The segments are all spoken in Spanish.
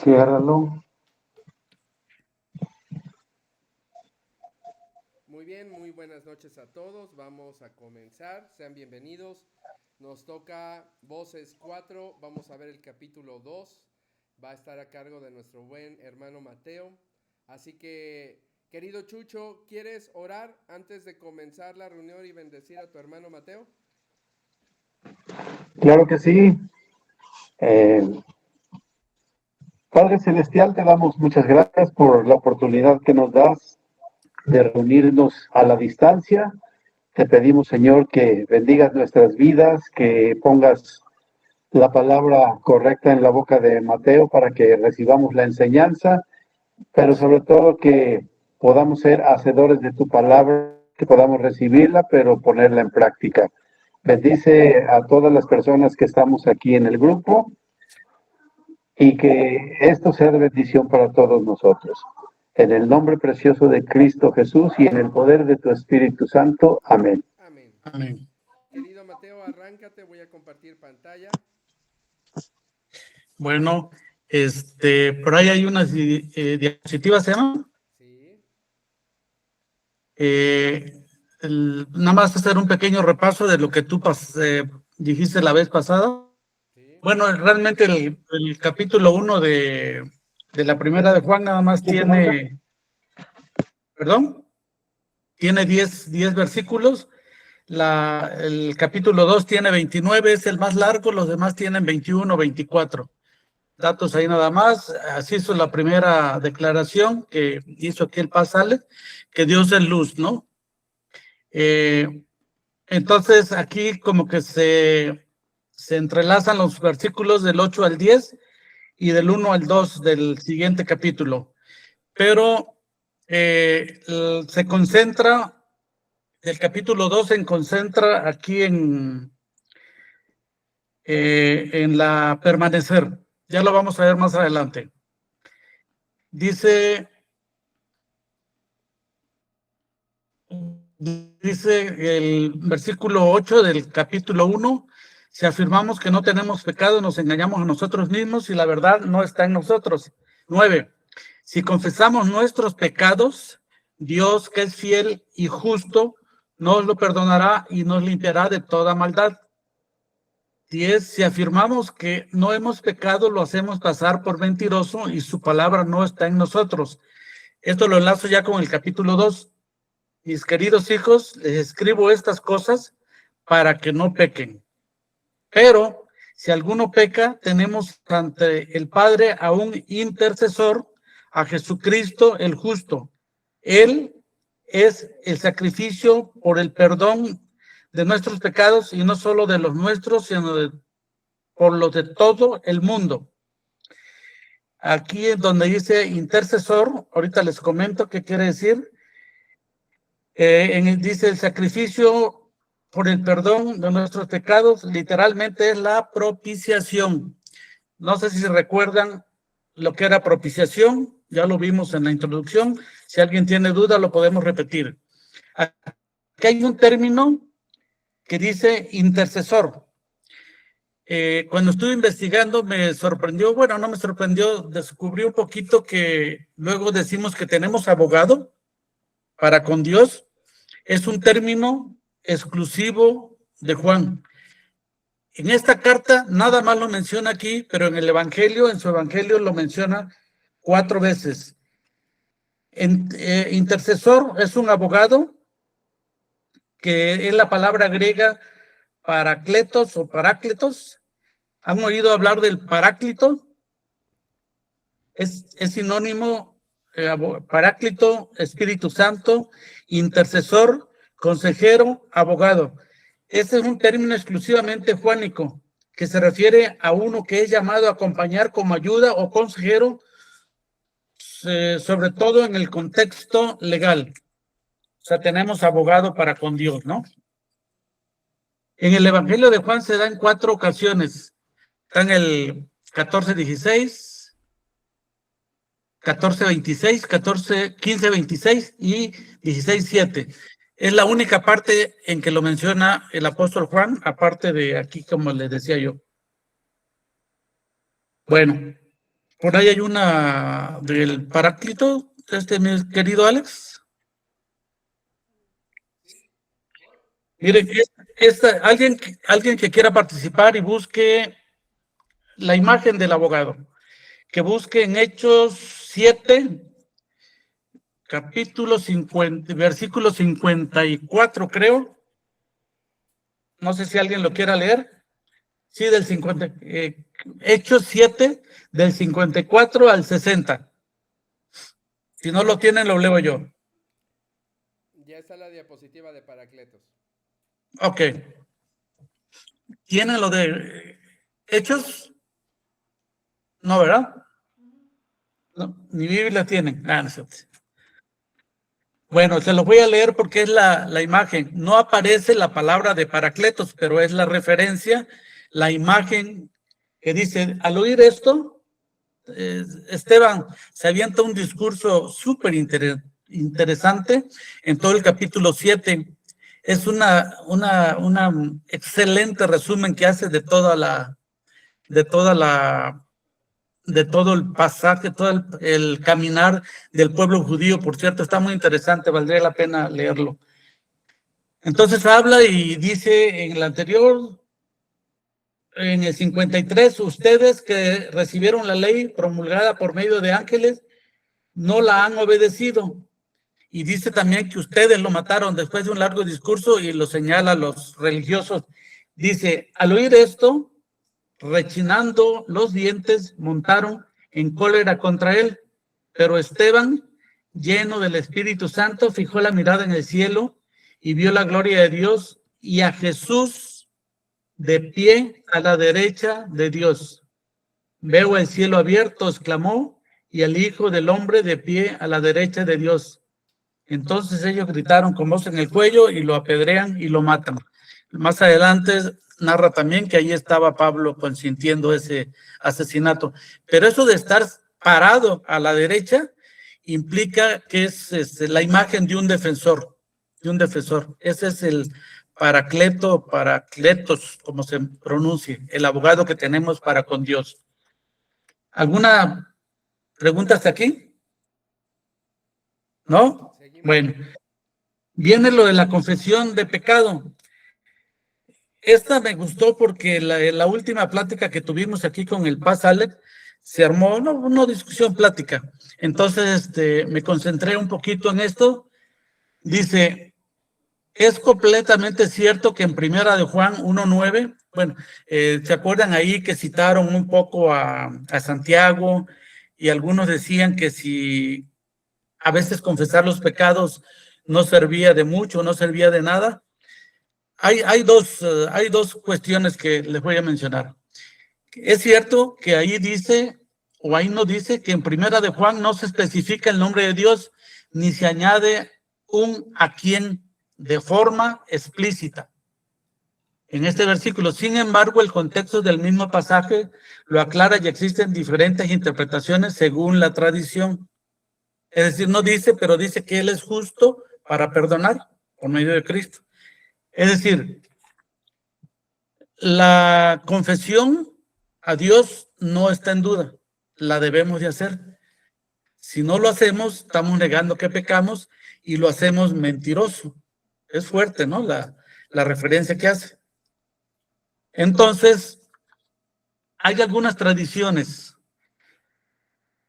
Ciérralo. Muy bien, muy buenas noches a todos. Vamos a comenzar. Sean bienvenidos. Nos toca Voces 4. Vamos a ver el capítulo 2. Va a estar a cargo de nuestro buen hermano Mateo. Así que, querido Chucho, ¿quieres orar antes de comenzar la reunión y bendecir a tu hermano Mateo? Claro que sí. Padre Celestial, te damos muchas gracias por la oportunidad que nos das de reunirnos a la distancia. Te pedimos, Señor, que bendigas nuestras vidas, que pongas la palabra correcta en la boca de Mateo para que recibamos la enseñanza, pero sobre todo que podamos ser hacedores de tu palabra, que podamos recibirla, pero ponerla en práctica. Bendice a todas las personas que estamos aquí en el grupo y que esto sea de bendición para todos nosotros. En el nombre precioso de Cristo Jesús y en el poder de tu Espíritu Santo. Amén. Amén. Amén. Querido Mateo, arráncate. Voy a compartir pantalla. Bueno, por ahí hay unas diapositivas, ¿se llaman? Sí. Nada más hacer un pequeño repaso de lo que tú dijiste la vez pasada. Sí. Bueno, realmente el capítulo 1 de la primera de Juan nada más tiene, perdón, tiene 10 versículos. El capítulo 2 tiene 29, es el más largo, los demás tienen 21, 24. Datos ahí nada más. Así hizo la primera declaración que hizo aquí el Paz-Ale, que Dios es luz, ¿no? Entonces aquí como que se entrelazan los versículos del 8 al 10 y del 1 al 2 del siguiente capítulo. Pero se concentra, el capítulo 2 se concentra aquí en la permanecer. Ya lo vamos a ver más adelante. Dice el versículo 8 del capítulo 1, si afirmamos que no tenemos pecado, nos engañamos a nosotros mismos y la verdad no está en nosotros. 9, si confesamos nuestros pecados, Dios, que es fiel y justo, nos lo perdonará y nos limpiará de toda maldad. 10, si afirmamos que no hemos pecado, lo hacemos pasar por mentiroso y su palabra no está en nosotros. Esto lo enlazo ya con el capítulo 2. Mis queridos hijos, les escribo estas cosas para que no pequen. Pero si alguno peca, tenemos ante el Padre a un intercesor, a Jesucristo el justo. Él es el sacrificio por el perdón de nuestros pecados y no solo de los nuestros, sino por los de todo el mundo. Aquí es donde dice intercesor, ahorita les comento qué quiere decir. Dice el sacrificio por el perdón de nuestros pecados, literalmente es la propiciación. No sé si se recuerdan lo que era propiciación, ya lo vimos en la introducción. Si alguien tiene duda, lo podemos repetir. Aquí hay un término que dice intercesor. Cuando estuve investigando me sorprendió, bueno, no me sorprendió, descubrí un poquito que luego decimos que tenemos abogado para con Dios. Es un término exclusivo de Juan. En esta carta nada más lo menciona aquí, pero en el Evangelio, en su Evangelio lo menciona 4 veces. Intercesor es un abogado, que es la palabra griega paracletos o paráclitos. ¿Han oído hablar del paráclito? Es sinónimo, paráclito, Espíritu Santo, intercesor, consejero, abogado. Este es un término exclusivamente juánico, que se refiere a uno que es llamado a acompañar como ayuda o consejero, sobre todo en el contexto legal. O sea, tenemos abogado para con Dios, ¿no? En el Evangelio de Juan se da en 4 ocasiones. Está en el 14:16, 14:26, 15:26 y 16:7. Es la única parte en que lo menciona el apóstol Juan, aparte de aquí, como les decía yo. Bueno, Por ahí hay una del Paráclito, mi querido Alex. Miren, alguien que quiera participar y busque la imagen del abogado, que busque en Hechos 7, capítulo 50, versículo 54, creo. No sé si alguien lo quiera leer. Sí, del 50. Hechos 7, del 54 al 60. Si no lo tienen, lo leo yo. Ya está la diapositiva de Paracletos. Ok. ¿Tienen lo de Hechos? No, ¿verdad? No, ni Biblia tienen. No sé. Bueno, se los voy a leer porque es la imagen. No aparece la palabra de Paracletos, pero es la referencia, la imagen que dice, al oír esto, Esteban se avienta un discurso súper interesante en todo el capítulo 7. Es una excelente resumen que hace de todo el pasaje, todo el caminar del pueblo judío. Por cierto, está muy interesante, valdría la pena leerlo. Entonces habla y dice en el anterior, en el 53, ustedes que recibieron la ley promulgada por medio de ángeles, no la han obedecido. Y dice también que ustedes lo mataron después de un largo discurso y lo señala a los religiosos. Dice, al oír esto, rechinando los dientes, montaron en cólera contra él. Pero Esteban, lleno del Espíritu Santo, fijó la mirada en el cielo y vio la gloria de Dios y a Jesús de pie a la derecha de Dios. Veo el cielo abierto, exclamó, y al Hijo del Hombre de pie a la derecha de Dios. Entonces ellos gritaron con voz en el cuello y lo apedrean y lo matan. Más adelante narra también que ahí estaba Pablo consintiendo ese asesinato. Pero eso de estar parado a la derecha implica que es la imagen de un defensor, Ese es el Paracletos, como se pronuncie, el abogado que tenemos para con Dios. ¿Alguna pregunta hasta aquí? ¿No? Seguimos. Bueno, viene lo de la confesión de pecado. Esta me gustó porque la última plática que tuvimos aquí con el Paz Alex se armó una discusión plática. Entonces me concentré un poquito en esto. Dice, es completamente cierto que en Primera de Juan 1:9, bueno, ¿se acuerdan ahí que citaron un poco a Santiago y algunos decían que si a veces confesar los pecados no servía de mucho, no servía de nada? Hay dos cuestiones que les voy a mencionar. Es cierto que ahí dice, o ahí no dice, que en Primera de Juan no se especifica el nombre de Dios, ni se añade un a quién de forma explícita en este versículo. Sin embargo, el contexto del mismo pasaje lo aclara y existen diferentes interpretaciones según la tradición. Es decir, no dice, pero dice que Él es justo para perdonar por medio de Cristo. Es decir, la confesión a Dios no está en duda, la debemos de hacer. Si no lo hacemos, estamos negando que pecamos y lo hacemos mentiroso. Es fuerte, ¿no? La referencia que hace. Entonces, hay algunas tradiciones.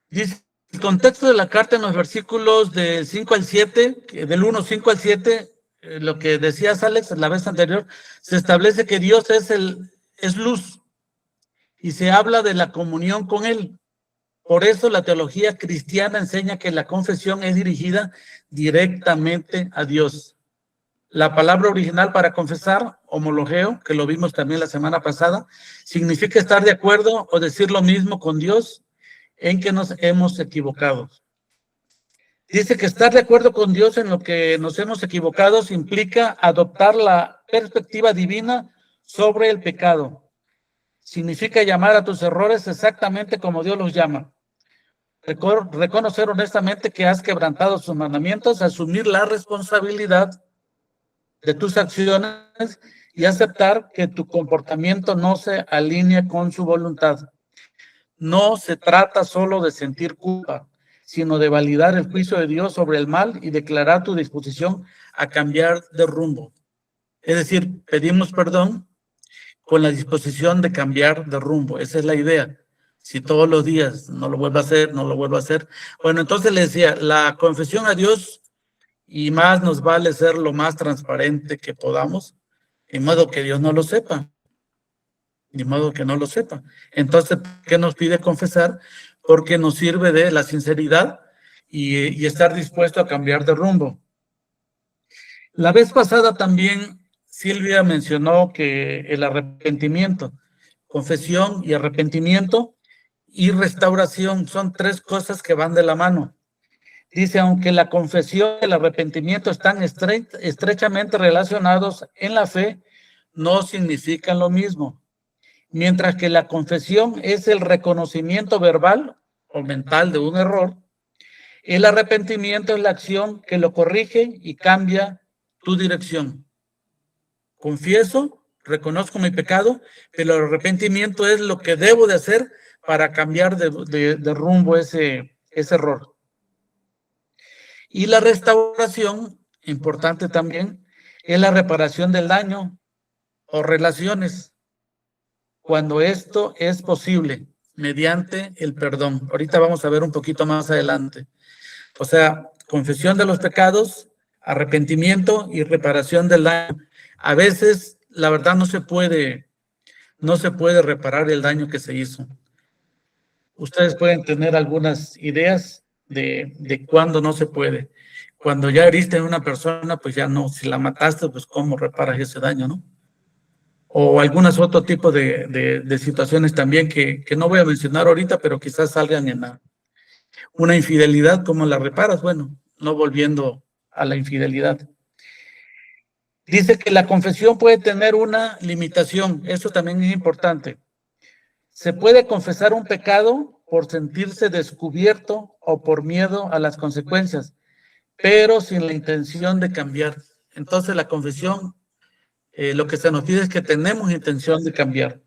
Dice, el contexto de la carta en los versículos del 5 al 7, del 1, 5 al 7, lo que decías, Alex, la vez anterior, se establece que Dios es luz y se habla de la comunión con Él. Por eso la teología cristiana enseña que la confesión es dirigida directamente a Dios. La palabra original para confesar, homologeo, que lo vimos también la semana pasada, significa estar de acuerdo o decir lo mismo con Dios en que nos hemos equivocado. Dice que estar de acuerdo con Dios en lo que nos hemos equivocado implica adoptar la perspectiva divina sobre el pecado. Significa llamar a tus errores exactamente como Dios los llama. Reconocer honestamente que has quebrantado sus mandamientos, asumir la responsabilidad de tus acciones y aceptar que tu comportamiento no se alinea con su voluntad. No se trata solo de sentir culpa, sino de validar el juicio de Dios sobre el mal y declarar tu disposición a cambiar de rumbo. Es decir, pedimos perdón con la disposición de cambiar de rumbo. Esa es la idea. Si todos los días no lo vuelvo a hacer, no lo vuelvo a hacer. Bueno, entonces le decía, la confesión a Dios, y más nos vale ser lo más transparente que podamos, de modo que Dios no lo sepa. De modo que no lo sepa. Entonces, ¿qué nos pide confesar? Porque nos sirve de la sinceridad y estar dispuesto a cambiar de rumbo. La vez pasada también Silvia mencionó que el arrepentimiento, confesión y arrepentimiento y restauración son tres cosas que van de la mano. Dice, aunque la confesión y el arrepentimiento están estrechamente relacionados en la fe, no significan lo mismo. Mientras que la confesión es el reconocimiento verbal o mental de un error, el arrepentimiento es la acción que lo corrige y cambia tu dirección. Confieso, reconozco mi pecado, pero el arrepentimiento es lo que debo de hacer para cambiar de rumbo ese error. Y la restauración, importante también, es la reparación del daño o relaciones, cuando esto es posible, mediante el perdón. Ahorita vamos a ver un poquito más adelante. O sea, confesión de los pecados, arrepentimiento y reparación del daño. A veces, la verdad, no se puede reparar el daño que se hizo. Ustedes pueden tener algunas ideas de cuándo no se puede. Cuando ya heriste a una persona, pues ya no. Si la mataste, pues ¿cómo reparas ese daño, no? O algunos otro tipo de situaciones también que no voy a mencionar ahorita, pero quizás salgan en una infidelidad. ¿Cómo la reparas? Bueno, no volviendo a la infidelidad. Dice que la confesión puede tener una limitación. Eso también es importante. Se puede confesar un pecado por sentirse descubierto o por miedo a las consecuencias, pero sin la intención de cambiar. Entonces la confesión, lo que se nos pide es que tenemos intención de cambiar.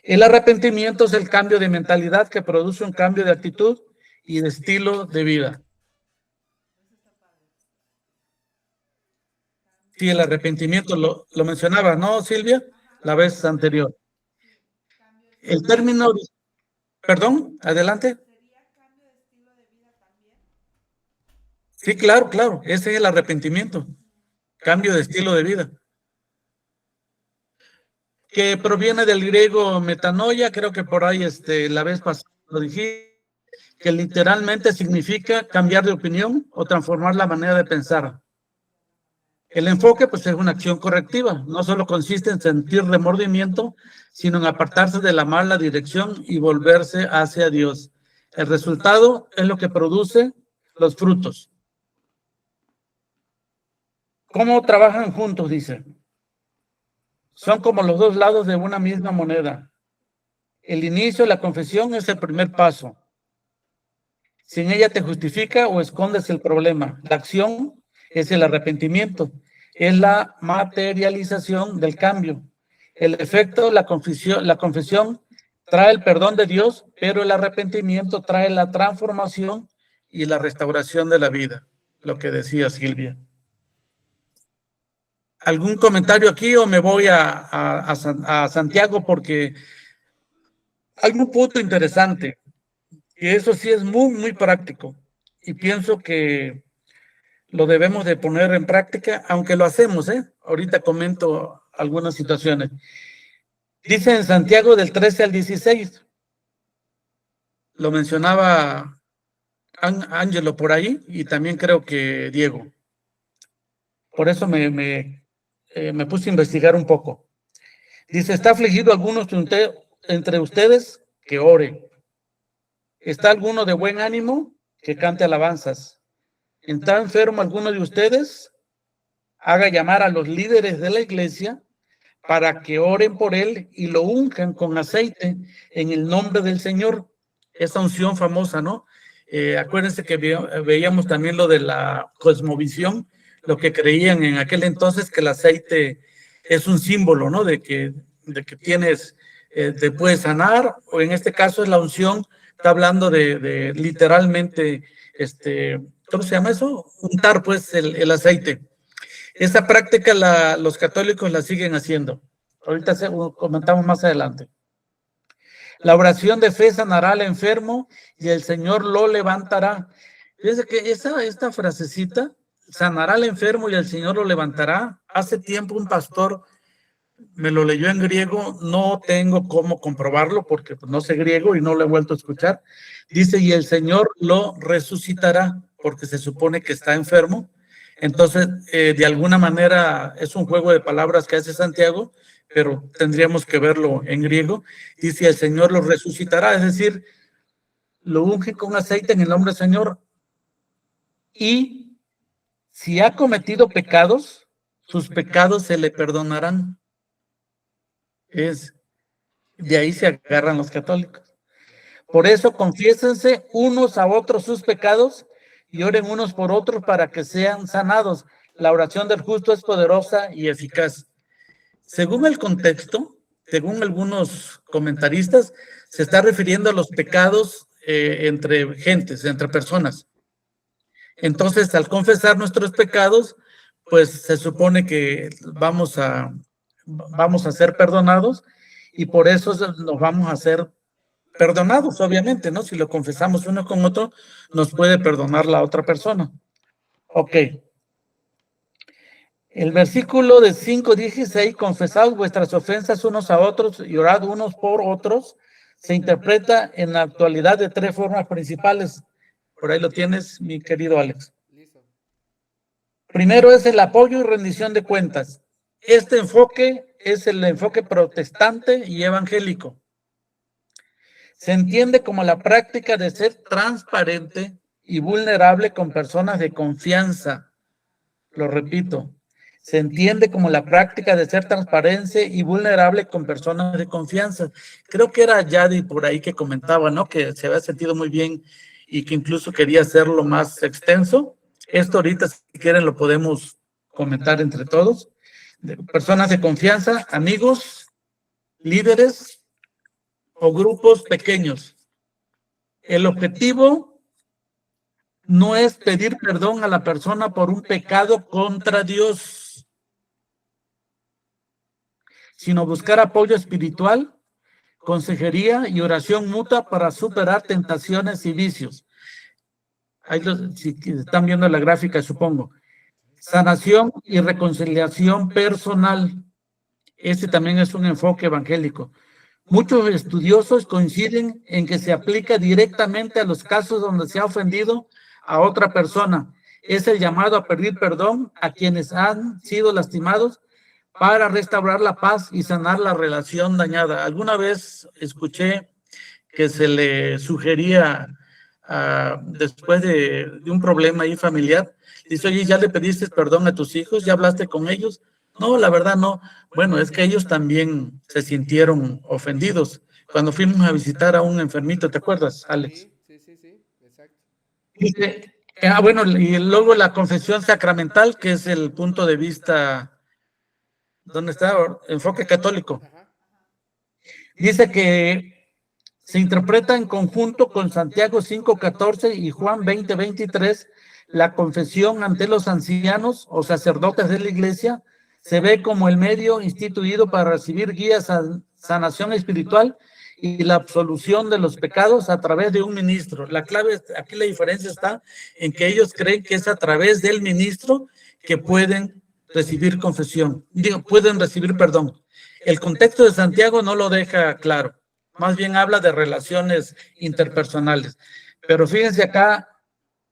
El arrepentimiento es el cambio de mentalidad que produce un cambio de actitud y de estilo de vida. Sí, el arrepentimiento lo mencionaba, ¿no, Silvia? La vez anterior. El término, perdón, adelante. Sí, claro, claro, ese es el arrepentimiento, cambio de estilo de vida. Que proviene del griego metanoia, creo que por ahí la vez pasada lo dije, que literalmente significa cambiar de opinión o transformar la manera de pensar. El enfoque, pues, es una acción correctiva. No solo consiste en sentir remordimiento, sino en apartarse de la mala dirección y volverse hacia Dios. El resultado es lo que produce los frutos. ¿Cómo trabajan juntos? Dice. Son como los dos lados de una misma moneda. El inicio de la confesión es el primer paso. Sin ella te justifica o escondes el problema. La acción es el arrepentimiento. Es la materialización del cambio. El efecto, la confesión trae el perdón de Dios, pero el arrepentimiento trae la transformación y la restauración de la vida. Lo que decía Silvia. ¿Algún comentario aquí o me voy a Santiago? Porque hay un punto interesante. Y eso sí es muy, muy práctico. Y pienso que lo debemos de poner en práctica, aunque lo hacemos, ¿eh? Ahorita comento algunas situaciones. Dice en Santiago del 13 al 16. Lo mencionaba Ángelo por ahí y también creo que Diego. Por eso me puse a investigar un poco. Dice, ¿está afligido alguno entre ustedes? Que ore. ¿Está alguno de buen ánimo? Que cante alabanzas. ¿Está enfermo alguno de ustedes? Haga llamar a los líderes de la iglesia para que oren por él y lo unjan con aceite en el nombre del Señor. Esa unción famosa, ¿no? Acuérdense que veíamos también lo de la cosmovisión, lo que creían en aquel entonces, que el aceite es un símbolo, ¿no? De que tienes te puede sanar, o en este caso es la unción, está hablando de literalmente, ¿cómo se llama eso? Untar pues el aceite. Esa práctica los católicos la siguen haciendo. Ahorita comentamos más adelante. La oración de fe sanará al enfermo y el Señor lo levantará. Fíjense que esta frasecita, sanará al enfermo y el Señor lo levantará. Hace tiempo un pastor me lo leyó en griego, no tengo cómo comprobarlo porque no sé griego y no lo he vuelto a escuchar. Dice, y el Señor lo resucitará, porque se supone que está enfermo. Entonces, de alguna manera es un juego de palabras que hace Santiago, pero tendríamos que verlo en griego. Dice, el Señor lo resucitará, es decir, lo unge con aceite en el nombre del Señor. Y si ha cometido pecados, sus pecados se le perdonarán. De ahí se agarran los católicos. Por eso confiésense unos a otros sus pecados y oren unos por otros para que sean sanados. La oración del justo es poderosa y eficaz. Según el contexto, según algunos comentaristas, se está refiriendo a los pecados entre gentes, entre personas. Entonces, al confesar nuestros pecados, pues se supone que vamos a ser perdonados y por eso nos vamos a ser perdonados, obviamente, ¿no? Si lo confesamos uno con otro, nos puede perdonar la otra persona. Ok. El versículo de 5:16, confesad vuestras ofensas unos a otros y orad unos por otros, se interpreta en la actualidad de 3 formas principales. Por ahí lo tienes, mi querido Alex. Listo. Primero es el apoyo y rendición de cuentas. Este enfoque es el enfoque protestante y evangélico. Se entiende como la práctica de ser transparente y vulnerable con personas de confianza. Lo repito, se entiende como la práctica de ser transparente y vulnerable con personas de confianza. Creo que era Yadi por ahí que comentaba, ¿no? Que se había sentido muy bien y que incluso quería hacerlo más extenso. Esto ahorita, si quieren, lo podemos comentar entre todos. Personas de confianza, amigos, líderes o grupos pequeños. El objetivo no es pedir perdón a la persona por un pecado contra Dios, sino buscar apoyo espiritual, consejería y oración mutua para superar tentaciones y vicios. Ahí si están viendo la gráfica, supongo. Sanación y reconciliación personal. Este también es un enfoque evangélico. Muchos estudiosos coinciden en que se aplica directamente a los casos donde se ha ofendido a otra persona. Es el llamado a pedir perdón a quienes han sido lastimados para restaurar la paz y sanar la relación dañada. Alguna vez escuché que se le sugería después de un problema ahí familiar, dice, oye, ¿ya le pediste perdón a tus hijos? ¿Ya hablaste con ellos? No, la verdad no. Bueno, es que ellos también se sintieron ofendidos. Cuando fuimos a visitar a un enfermito, ¿te acuerdas, Alex? Sí, exacto. Dice, bueno, y luego la confesión sacramental, que es el punto de vista, ¿dónde está? Enfoque católico. Dice que se interpreta en conjunto con Santiago 5:14 y Juan 20:23, la confesión ante los ancianos o sacerdotes de la iglesia se ve como el medio instituido para recibir guías a sanación espiritual y la absolución de los pecados a través de un ministro. La clave, aquí la diferencia está en que ellos creen que es a través del ministro que pueden recibir confesión, pueden recibir perdón. El contexto de Santiago no lo deja claro. Más bien habla de relaciones interpersonales. Pero fíjense acá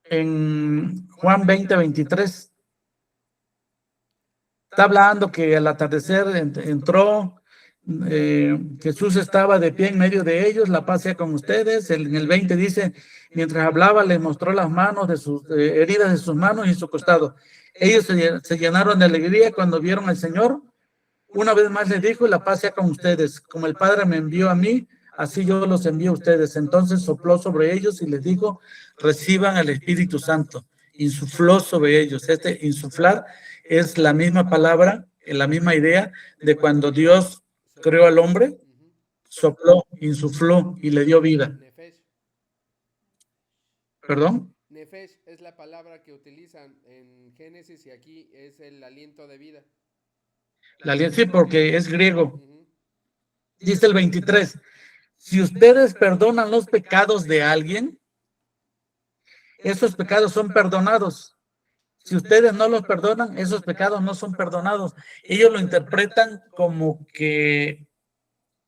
en Juan 20:23. Está hablando que al atardecer entró, Jesús estaba de pie en medio de ellos, la paz sea con ustedes. En el 20 dice, mientras hablaba, les mostró las manos de sus heridas de sus manos y su costado. Ellos se llenaron de alegría cuando vieron al Señor. Una vez más les dijo, la paz sea con ustedes. Como el Padre me envió a mí, así yo los envío a ustedes. Entonces sopló sobre ellos y les dijo, reciban al Espíritu Santo. Insufló sobre ellos. Este insuflar es la misma palabra, la misma idea de cuando Dios creó al hombre, sopló, insufló y le dio vida. Nefesh. ¿Perdón? Nefesh es la palabra que utilizan en Génesis y aquí es el aliento de vida. Sí, porque es griego. Ujú. Dice el 23, si ustedes perdonan los pecados de alguien, esos pecados son perdonados. Si ustedes no los perdonan, esos pecados no son perdonados. Ellos lo interpretan como que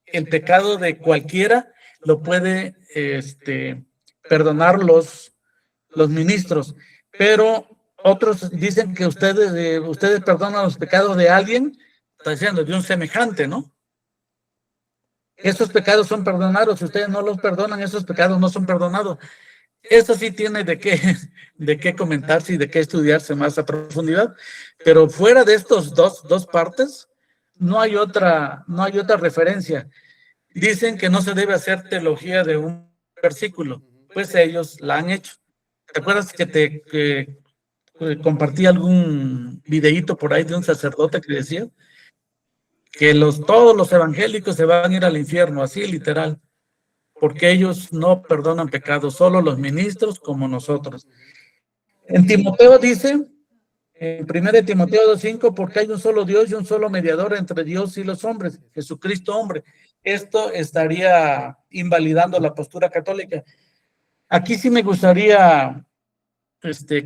el pecado de cualquiera lo puede perdonar los ministros, pero otros dicen que ustedes perdonan los pecados de alguien, está diciendo de un semejante, ¿no? Esos pecados son perdonados, si ustedes no los perdonan, esos pecados no son perdonados. Eso sí tiene de qué comentarse y de qué estudiarse más a profundidad, pero fuera de estos dos partes, no hay otra referencia. Dicen que no se debe hacer teología de un versículo, pues ellos la han hecho. ¿Te acuerdas que compartí algún videíto por ahí de un sacerdote que decía que todos los evangélicos se van a ir al infierno, así literal, porque ellos no perdonan pecados, solo los ministros como nosotros? En Timoteo dice, en 1 Timoteo 2:5, porque hay un solo Dios y un solo mediador entre Dios y los hombres, Jesucristo hombre. Esto estaría invalidando la postura católica. Aquí sí me gustaría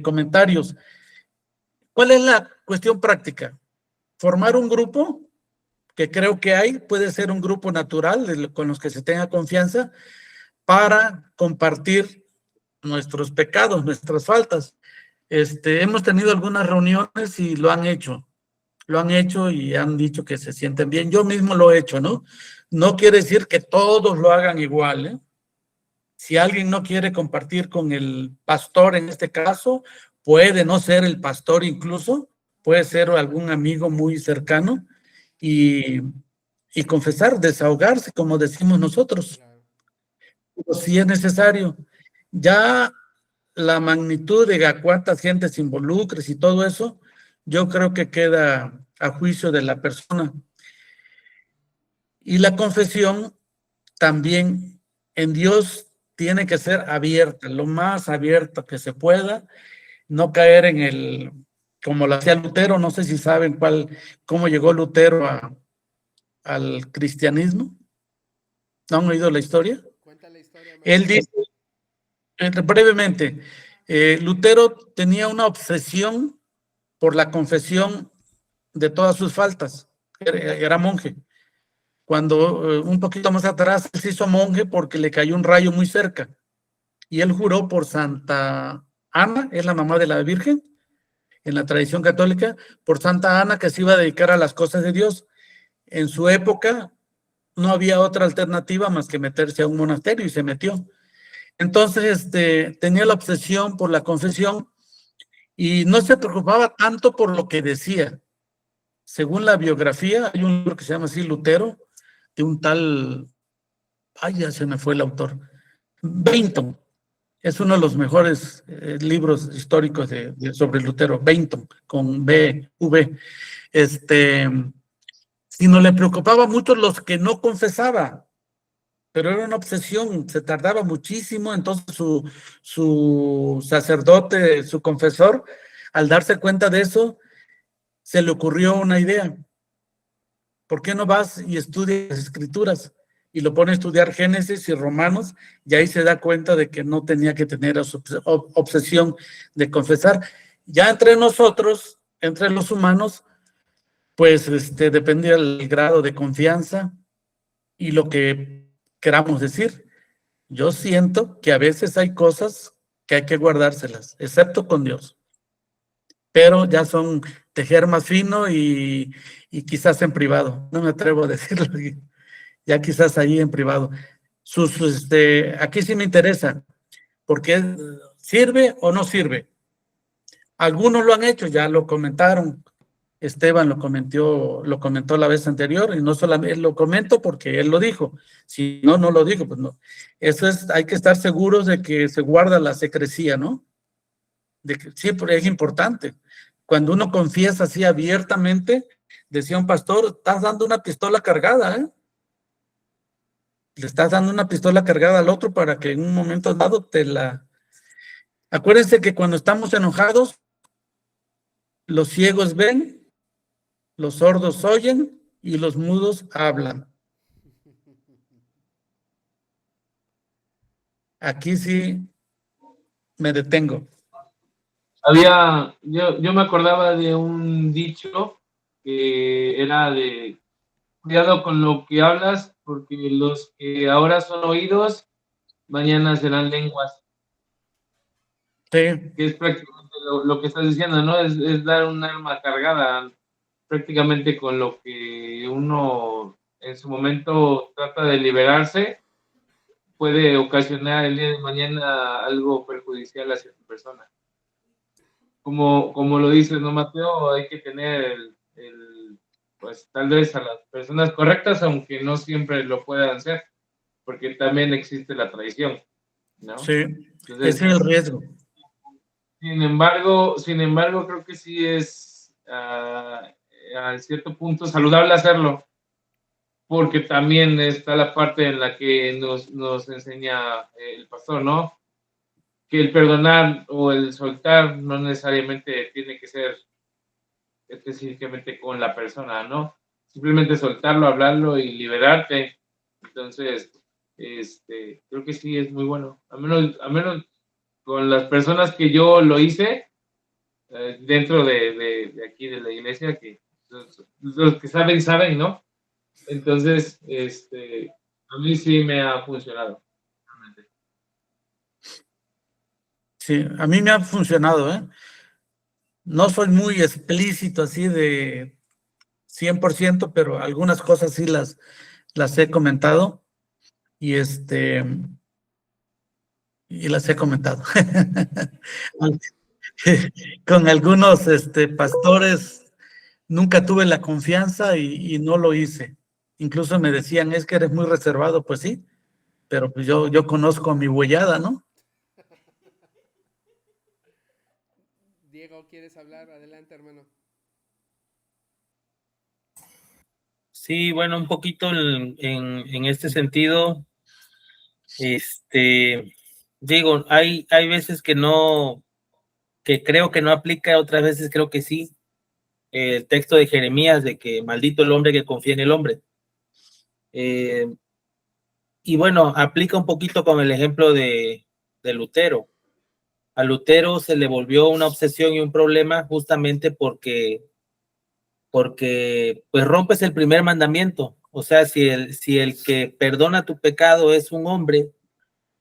comentarios. ¿Cuál es la cuestión práctica? Formar un grupo, que creo que hay, puede ser un grupo natural con los que se tenga confianza para compartir nuestros pecados, nuestras faltas. Hemos tenido algunas reuniones y lo han hecho y han dicho que se sienten bien. Yo mismo lo he hecho, ¿no? No quiere decir que todos lo hagan igual, ¿eh? Si alguien no quiere compartir con el pastor en este caso, puede no ser el pastor incluso, puede ser algún amigo muy cercano y confesar, desahogarse, como decimos nosotros. Pero si es necesario. Ya la magnitud de a cuánta gente se involucre y todo eso, yo creo que queda a juicio de la persona. Y la confesión también en Dios tiene que ser abierta, lo más abierta que se pueda, no caer en como lo hacía Lutero. No sé si saben cómo llegó Lutero al cristianismo. ¿No han oído la historia? Cuenta la historia. Él dice, brevemente, Lutero tenía una obsesión por la confesión de todas sus faltas. Era monje. Cuando un poquito más atrás se hizo monje porque le cayó un rayo muy cerca y él juró por Santa Ana, es la mamá de la Virgen en la tradición católica, por Santa Ana, que se iba a dedicar a las cosas de Dios. En su época no había otra alternativa más que meterse a un monasterio y se metió. Entonces tenía la obsesión por la confesión y no se preocupaba tanto por lo que decía. Según la biografía, hay un libro que se llama así, Lutero, de un tal, ya se me fue el autor, Benton. Es uno de los mejores libros históricos sobre Lutero, Benton, con B-V. Sino le preocupaba mucho los que no confesaba, pero era una obsesión, se tardaba muchísimo. Entonces su sacerdote, su confesor, al darse cuenta de eso, se le ocurrió una idea. ¿Por qué no vas y estudias las escrituras? Y lo pone a estudiar Génesis y Romanos, y ahí se da cuenta de que no tenía que tener obsesión de confesar. Ya entre nosotros, entre los humanos, pues depende del grado de confianza y lo que queramos decir. Yo siento que a veces hay cosas que hay que guardárselas, excepto con Dios. Pero ya son tejer más fino y quizás en privado. No me atrevo a decirlo. Ya quizás ahí en privado. Aquí sí me interesa, porque ¿sirve o no sirve? Algunos lo han hecho, ya lo comentaron. Esteban lo comentó la vez anterior, y no solamente lo comento porque él lo dijo. Si no lo digo, pues no. Eso hay que estar seguros de que se guarda la secrecía, ¿no? De que sí, pero es importante. Cuando uno confiesa así abiertamente, decía un pastor, estás dando una pistola cargada, ¿eh? Le estás dando una pistola cargada al otro para que en un momento dado te la... Acuérdense que cuando estamos enojados, los ciegos ven, los sordos oyen y los mudos hablan. Aquí sí me detengo. Yo me acordaba de un dicho que era de cuidado con lo que hablas, porque los que ahora son oídos, mañana serán lenguas. Sí, Que es prácticamente lo que estás diciendo, ¿no? Es dar un arma cargada prácticamente con lo que uno en su momento trata de liberarse, puede ocasionar el día de mañana algo perjudicial hacia tu persona. Como lo dices, ¿no, Mateo? Hay que tener pues tal vez a las personas correctas, aunque no siempre lo puedan ser, porque también existe la traición, ¿no? sí, Entonces, ese es el riesgo. Sin embargo, creo que sí es a cierto punto saludable hacerlo, porque también está la parte en la que nos enseña el pastor, ¿no? Que el perdonar o el soltar no necesariamente tiene que ser específicamente con la persona, ¿no? Simplemente soltarlo, hablarlo y liberarte. Entonces, creo que sí es muy bueno. A menos con las personas que yo lo hice, dentro de aquí de la iglesia, que los que saben, ¿no? Entonces, a mí sí me ha funcionado. Sí, a mí me ha funcionado, ¿eh? No soy muy explícito así de 100%, pero algunas cosas sí las he comentado y y las he comentado. Con algunos pastores nunca tuve la confianza y no lo hice. Incluso me decían, es que eres muy reservado, pues sí, pero pues yo conozco mi huellada, ¿no? Diego, ¿quieres hablar? Adelante, hermano. Sí, bueno, un poquito en este sentido, digo, hay veces que creo que no aplica, otras veces creo que sí. El texto de Jeremías de que maldito el hombre que confía en el hombre. Y bueno, aplica un poquito con el ejemplo de Lutero. A Lutero se le volvió una obsesión y un problema justamente porque pues rompes el primer mandamiento. O sea, si el que perdona tu pecado es un hombre,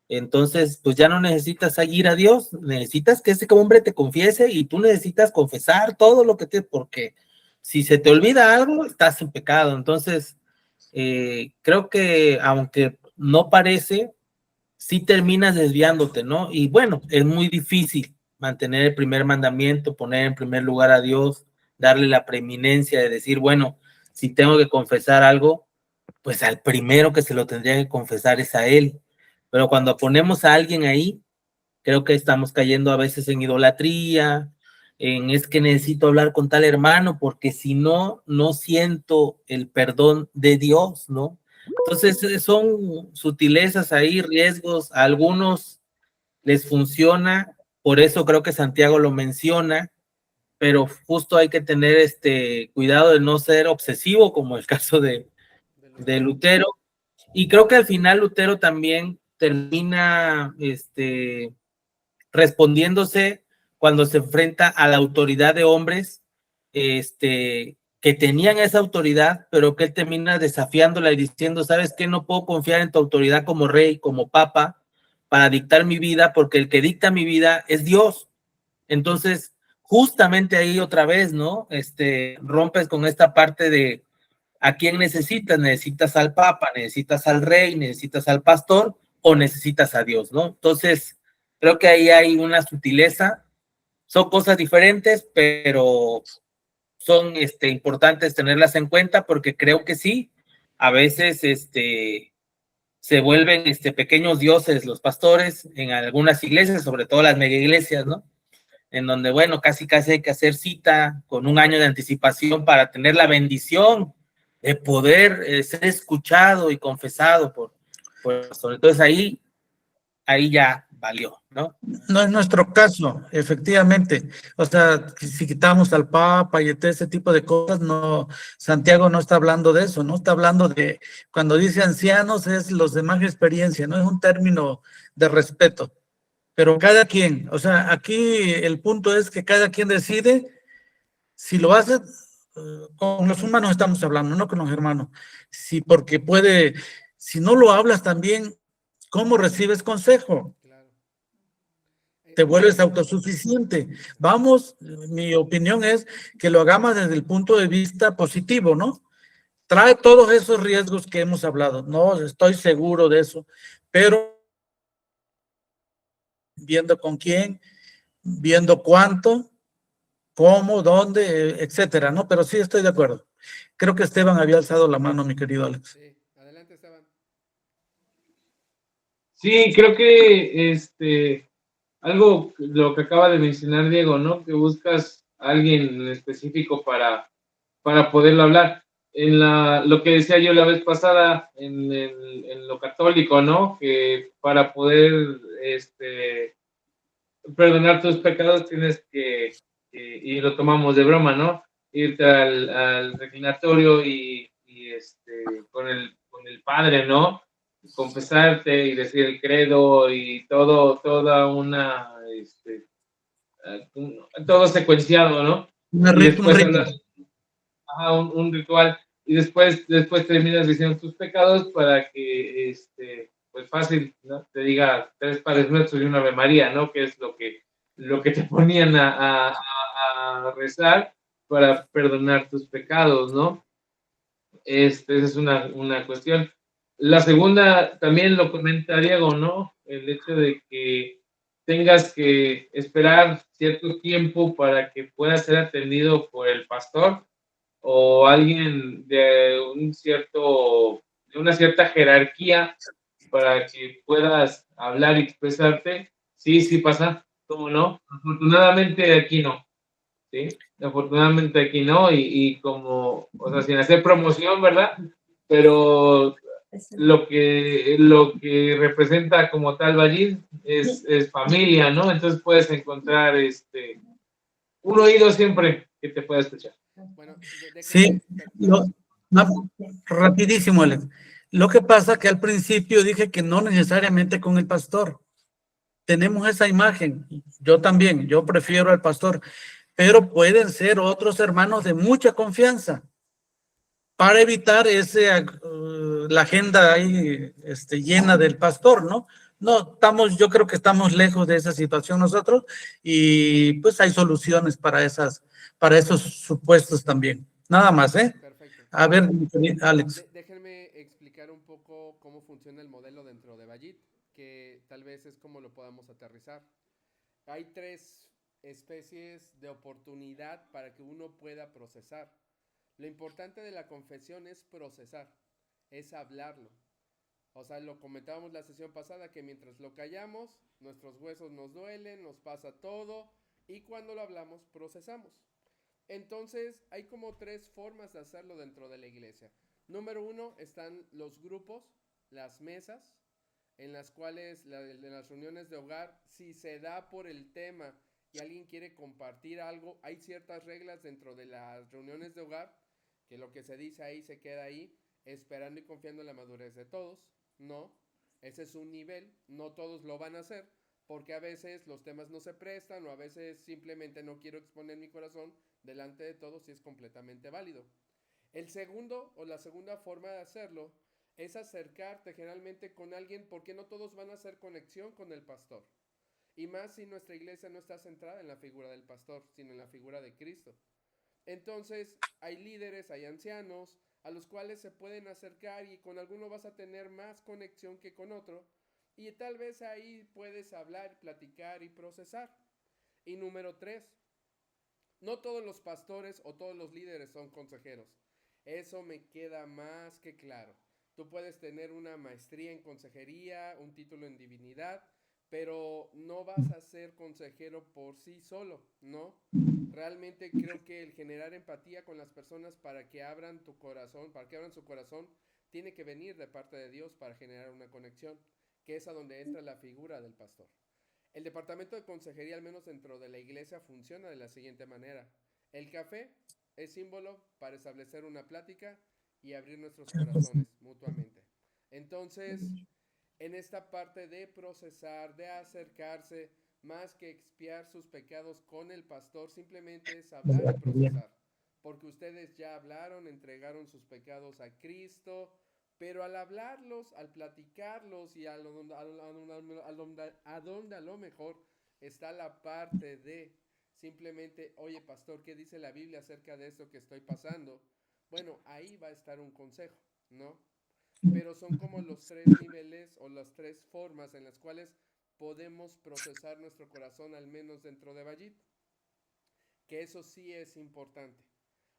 entonces pues ya no necesitas seguir a Dios, necesitas que ese hombre te confiese y tú necesitas confesar todo lo que porque si se te olvida algo, estás en pecado. Entonces, creo que aunque no parece, sí terminas desviándote, ¿no? Y bueno, es muy difícil mantener el primer mandamiento, poner en primer lugar a Dios, darle la preeminencia de decir, bueno, si tengo que confesar algo, pues al primero que se lo tendría que confesar es a Él. Pero cuando ponemos a alguien ahí, creo que estamos cayendo a veces en idolatría, es que necesito hablar con tal hermano, porque si no, no siento el perdón de Dios, ¿no? Entonces son sutilezas ahí, riesgos, a algunos les funciona, por eso creo que Santiago lo menciona, pero justo hay que tener cuidado de no ser obsesivo, como el caso de Lutero, y creo que al final Lutero también termina respondiéndose cuando se enfrenta a la autoridad de hombres que tenían esa autoridad, pero que él termina desafiándola y diciendo, ¿sabes qué? No puedo confiar en tu autoridad como rey, como papa, para dictar mi vida, porque el que dicta mi vida es Dios. Entonces, justamente ahí otra vez, ¿no? Rompes con esta parte de ¿a quién necesitas? ¿Necesitas al papa? ¿Necesitas al rey? ¿Necesitas al pastor? ¿O necesitas a Dios, no? Entonces, creo que ahí hay una sutileza. Son cosas diferentes, pero son importantes tenerlas en cuenta porque creo que sí, a veces se vuelven pequeños dioses los pastores en algunas iglesias, sobre todo las mega iglesias, ¿no? En donde, bueno, casi hay que hacer cita con un año de anticipación para tener la bendición de poder ser escuchado y confesado por el pastor. Entonces ahí ya valió, ¿no? No es nuestro caso, efectivamente. O sea, si quitamos al Papa y todo ese tipo de cosas, no, Santiago no está hablando de eso, no está hablando de, cuando dice ancianos, es los de más experiencia, no es un término de respeto. Pero cada quien, o sea, aquí el punto es que cada quien decide si lo hace, con los humanos estamos hablando, no con los hermanos. Si porque puede, si no lo hablas también, ¿cómo recibes consejo? Claro. Te vuelves autosuficiente. Vamos, mi opinión es que lo hagamos desde el punto de vista positivo, ¿no? Trae todos esos riesgos que hemos hablado, no estoy seguro de eso, pero viendo con quién, viendo cuánto, cómo, dónde, etcétera, ¿no? Pero sí estoy de acuerdo. Creo que Esteban había alzado la mano, mi querido Alex. Sí, adelante, Esteban. Sí, creo que algo, lo que acaba de mencionar Diego, ¿no? Que buscas a alguien en específico para poderlo hablar. Lo que decía yo la vez pasada en lo católico, ¿no? Que para poder perdonar tus pecados tienes y lo tomamos de broma, ¿no? Irte al reclinatorio con el padre, ¿no? Confesarte y decir el credo y todo secuenciado, ¿no? Un Y rito, un después rito. hablas, un ritual, y después terminas diciendo tus pecados para que, pues fácil, ¿no? Te diga 3 Padres Nuestros y una Ave María, ¿no? Que es lo que te ponían a rezar para perdonar tus pecados, ¿no? Esa es una cuestión. La segunda, también lo comenta Diego, ¿no? El hecho de que tengas que esperar cierto tiempo para que puedas ser atendido por el pastor o alguien de una cierta jerarquía para que puedas hablar y expresarte. Sí, sí pasa, ¿cómo no? Afortunadamente aquí no, ¿sí? Afortunadamente aquí no, y como, o sea, sin hacer promoción, ¿verdad? Pero lo que representa como tal Vallir es familia, ¿no? Entonces puedes encontrar un oído siempre que te pueda escuchar. Bueno, Sí, perdón. rapidísimo, Alex. Lo que pasa que al principio dije que no necesariamente con el pastor. Tenemos esa imagen. Yo también, yo prefiero al pastor, pero pueden ser otros hermanos de mucha confianza para evitar la agenda ahí llena del pastor, ¿no? No, yo creo que estamos lejos de esa situación nosotros y pues hay soluciones para esos supuestos también. Nada más, ¿eh? Perfecto. A ver, Alex. Déjenme explicar un poco cómo funciona el modelo dentro de Vallit, que tal vez es como lo podamos aterrizar. Hay 3 especies de oportunidad para que uno pueda procesar. Lo importante de la confesión es procesar, es hablarlo. O sea, lo comentábamos la sesión pasada, que mientras lo callamos, nuestros huesos nos duelen, nos pasa todo, y cuando lo hablamos, procesamos. Entonces, hay como 3 formas de hacerlo dentro de la iglesia. Número 1, están los grupos, las mesas, en las cuales, en las reuniones de hogar, si se da por el tema y alguien quiere compartir algo, hay ciertas reglas dentro de las reuniones de hogar, que lo que se dice ahí se queda ahí, esperando y confiando en la madurez de todos. No, ese es un nivel, no todos lo van a hacer, porque a veces los temas no se prestan o a veces simplemente no quiero exponer mi corazón delante de todos y es completamente válido. El segundo o la segunda forma de hacerlo es acercarte generalmente con alguien, porque no todos van a hacer conexión con el pastor. Y más si nuestra iglesia no está centrada en la figura del pastor, sino en la figura de Cristo. Entonces, hay líderes, hay ancianos, a los cuales se pueden acercar y con alguno vas a tener más conexión que con otro. Y tal vez ahí puedes hablar, platicar y procesar. Y número 3, no todos los pastores o todos los líderes son consejeros. Eso me queda más que claro. Tú puedes tener una maestría en consejería, un título en divinidad, pero no vas a ser consejero por sí solo, ¿no? Realmente creo que el generar empatía con las personas para que abran tu corazón, para que abran su corazón, tiene que venir de parte de Dios para generar una conexión, que es a donde entra la figura del pastor. El departamento de consejería, al menos dentro de la iglesia, funciona de la siguiente manera. El café es símbolo para establecer una plática y abrir nuestros corazones mutuamente. Entonces, en esta parte de procesar, de acercarse, más que expiar sus pecados con el pastor, simplemente es hablar y procesar. Porque ustedes ya hablaron, entregaron sus pecados a Cristo, pero al hablarlos, al platicarlos y a donde a lo mejor está la parte de simplemente, oye pastor, ¿qué dice la Biblia acerca de esto que estoy pasando? Bueno, ahí va a estar un consejo, ¿no? Pero son como los 3 niveles o las 3 formas en las cuales podemos procesar nuestro corazón, al menos dentro de Bayit. Que eso sí es importante.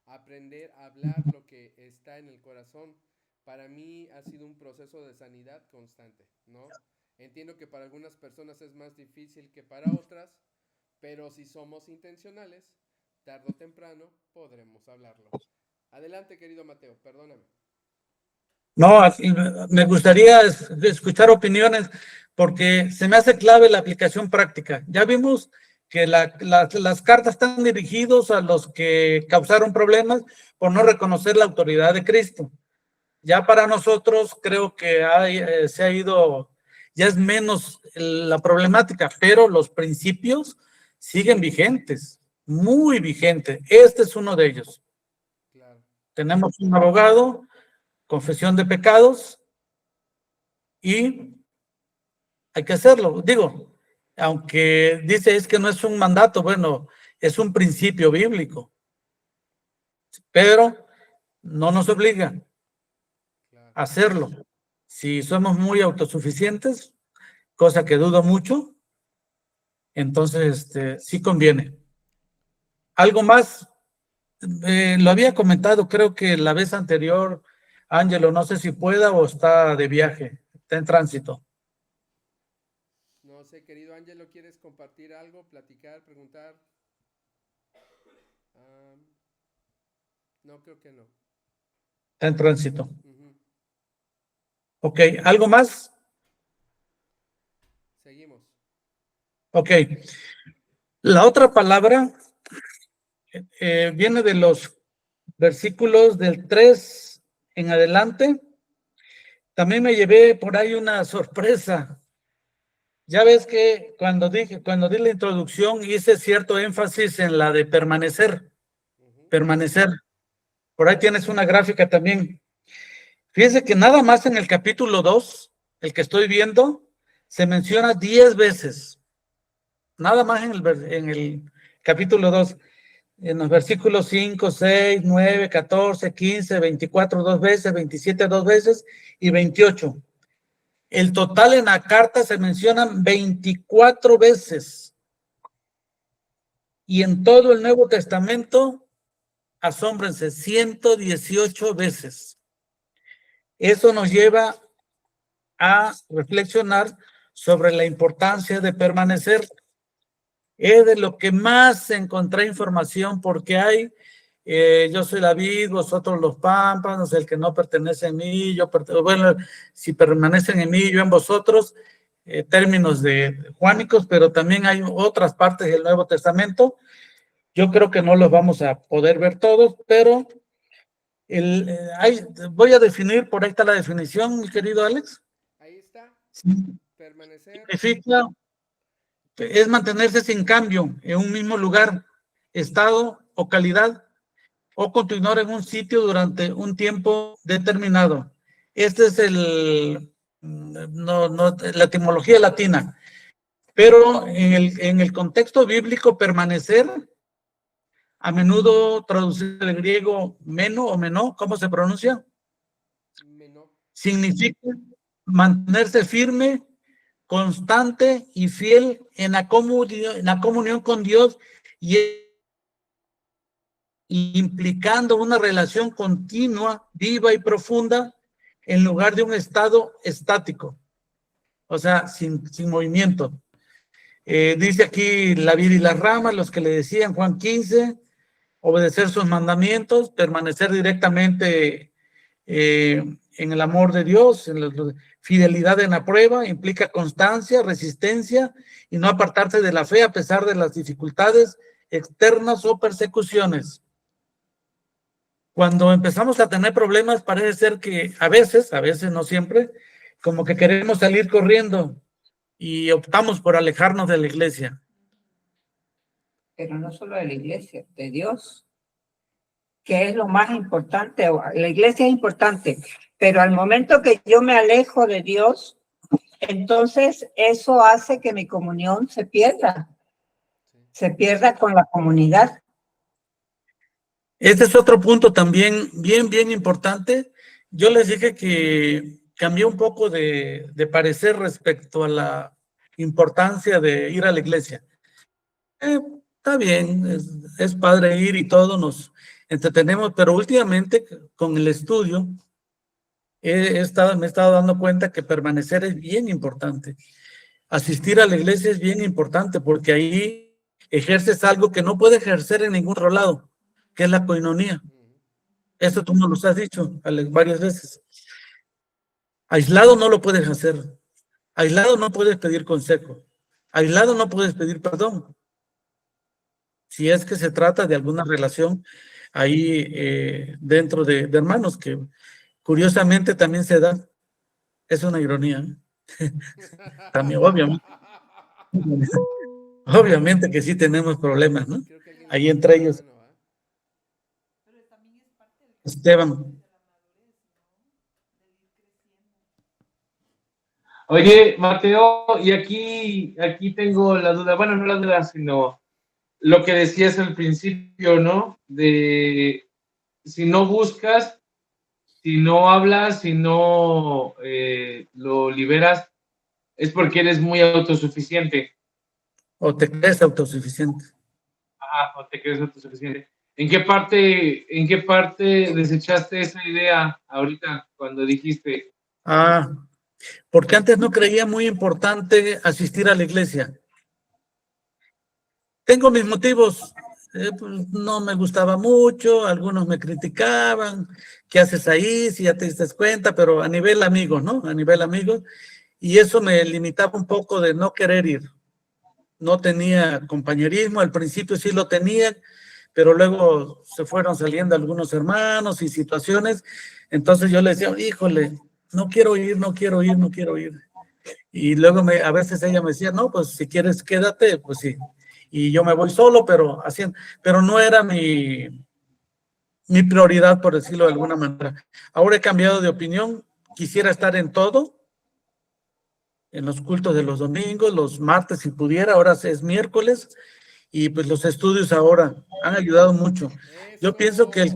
Aprender a hablar lo que está en el corazón. Para mí ha sido un proceso de sanidad constante, ¿no? Entiendo que para algunas personas es más difícil que para otras, pero si somos intencionales, tarde o temprano podremos hablarlo. Adelante, querido Mateo, perdóname. No, me gustaría escuchar opiniones porque se me hace clave la aplicación práctica. Ya vimos que las cartas están dirigidas a los que causaron problemas por no reconocer la autoridad de Cristo. Ya para nosotros creo que se ha ido, ya es menos la problemática, pero los principios siguen vigentes, muy vigentes. Este es uno de ellos. Claro. Tenemos un abogado, confesión de pecados, y hay que hacerlo. Digo, aunque dice es que no es un mandato, bueno, es un principio bíblico, pero no nos obliga a hacerlo. Si somos muy autosuficientes, cosa que dudo mucho, entonces sí conviene. Algo más, lo había comentado, creo que la vez anterior, Ángelo, no sé si pueda o está de viaje, está en tránsito. No sé, querido Ángelo, ¿quieres compartir algo, platicar, preguntar? No, creo que no. Está en tránsito. Ok, ¿algo más? Seguimos. Ok. La otra palabra viene de los versículos del 3 en adelante. También me llevé por ahí una sorpresa. Ya ves que cuando di la introducción hice cierto énfasis en la de permanecer. Permanecer. Por ahí tienes una gráfica también. Fíjense que nada más en el capítulo 2, el que estoy viendo, se menciona 10 veces. Nada más en el capítulo 2. En los versículos 5, 6, 9, 14, 15, 24 2 veces, 27 2 veces y 28. El total en la carta se mencionan 24 veces. Y en todo el Nuevo Testamento, asómbrense, 118 veces. Eso nos lleva a reflexionar sobre la importancia de permanecer. Es de lo que más encontré información, porque hay, yo soy la vid, vosotros los pámpanos, el que no pertenece a mí, bueno, si permanecen en mí, yo en vosotros, términos de juánicos, pero también hay otras partes del Nuevo Testamento. Yo creo que no los vamos a poder ver todos, pero voy a definir, por ahí está la definición, mi querido Alex. Ahí está. Sí. Permanecer. Significa es mantenerse sin cambio en un mismo lugar, estado o calidad, o continuar en un sitio durante un tiempo determinado. Este es la etimología latina. Pero en el contexto bíblico, permanecer, a menudo traducido del griego meno o menó, ¿cómo se pronuncia? Menó. Significa mantenerse firme, constante y fiel en la comunión con Dios y implicando una relación continua, viva y profunda en lugar de un estado estático, o sea, sin movimiento. Dice aquí la vid y las ramas, los que le decían Juan 15, obedecer sus mandamientos, permanecer directamente en el amor de Dios, en la fidelidad en la prueba, implica constancia, resistencia y no apartarse de la fe a pesar de las dificultades externas o persecuciones. Cuando empezamos a tener problemas, parece ser que a veces no siempre, como que queremos salir corriendo y optamos por alejarnos de la iglesia. Pero no solo de la iglesia, de Dios, que es lo más importante. La iglesia es importante, pero al momento que yo me alejo de Dios, entonces eso hace que mi comunión se pierda con la comunidad. Este es otro punto también bien importante. Yo les dije que cambié un poco de parecer respecto a la importancia de ir a la iglesia. Está bien, es padre ir y todo, nos entretenemos, pero últimamente con el estudio me he estado dando cuenta que permanecer es bien importante. Asistir a la iglesia es bien importante porque ahí ejerces algo que no puedes ejercer en ningún otro lado, que es la coinonía. Eso tú nos lo has dicho varias veces. Aislado no lo puedes hacer. Aislado no puedes pedir consejo. Aislado no puedes pedir perdón. Si es que se trata de alguna relación ahí dentro de hermanos, que curiosamente también se da. Es una ironía. También, obviamente que sí tenemos problemas, ¿no? Ahí entre ellos. Esteban. Oye, Mateo, y aquí tengo la duda, bueno, no la duda, sino lo que decías al principio, ¿no? De si no buscas, si no hablas, si no lo liberas, es porque eres muy autosuficiente. O te crees autosuficiente. O te crees autosuficiente. ¿En qué parte desechaste esa idea ahorita cuando dijiste? Porque antes no creía muy importante asistir a la iglesia. Tengo mis motivos. Pues no me gustaba mucho, algunos me criticaban, ¿qué haces ahí? Si ya te diste cuenta, pero a nivel amigos, ¿no? A nivel amigos. Y eso me limitaba un poco de no querer ir. No tenía compañerismo, al principio sí lo tenía, pero luego se fueron saliendo algunos hermanos y situaciones. Entonces yo le decía, híjole, no quiero ir. Y luego a veces ella me decía, no, pues si quieres quédate, pues sí. Y yo me voy solo, pero no era mi prioridad, por decirlo de alguna manera. Ahora he cambiado de opinión, quisiera estar en todo, en los cultos de los domingos, los martes si pudiera, ahora es miércoles, y pues los estudios ahora han ayudado mucho. Yo pienso que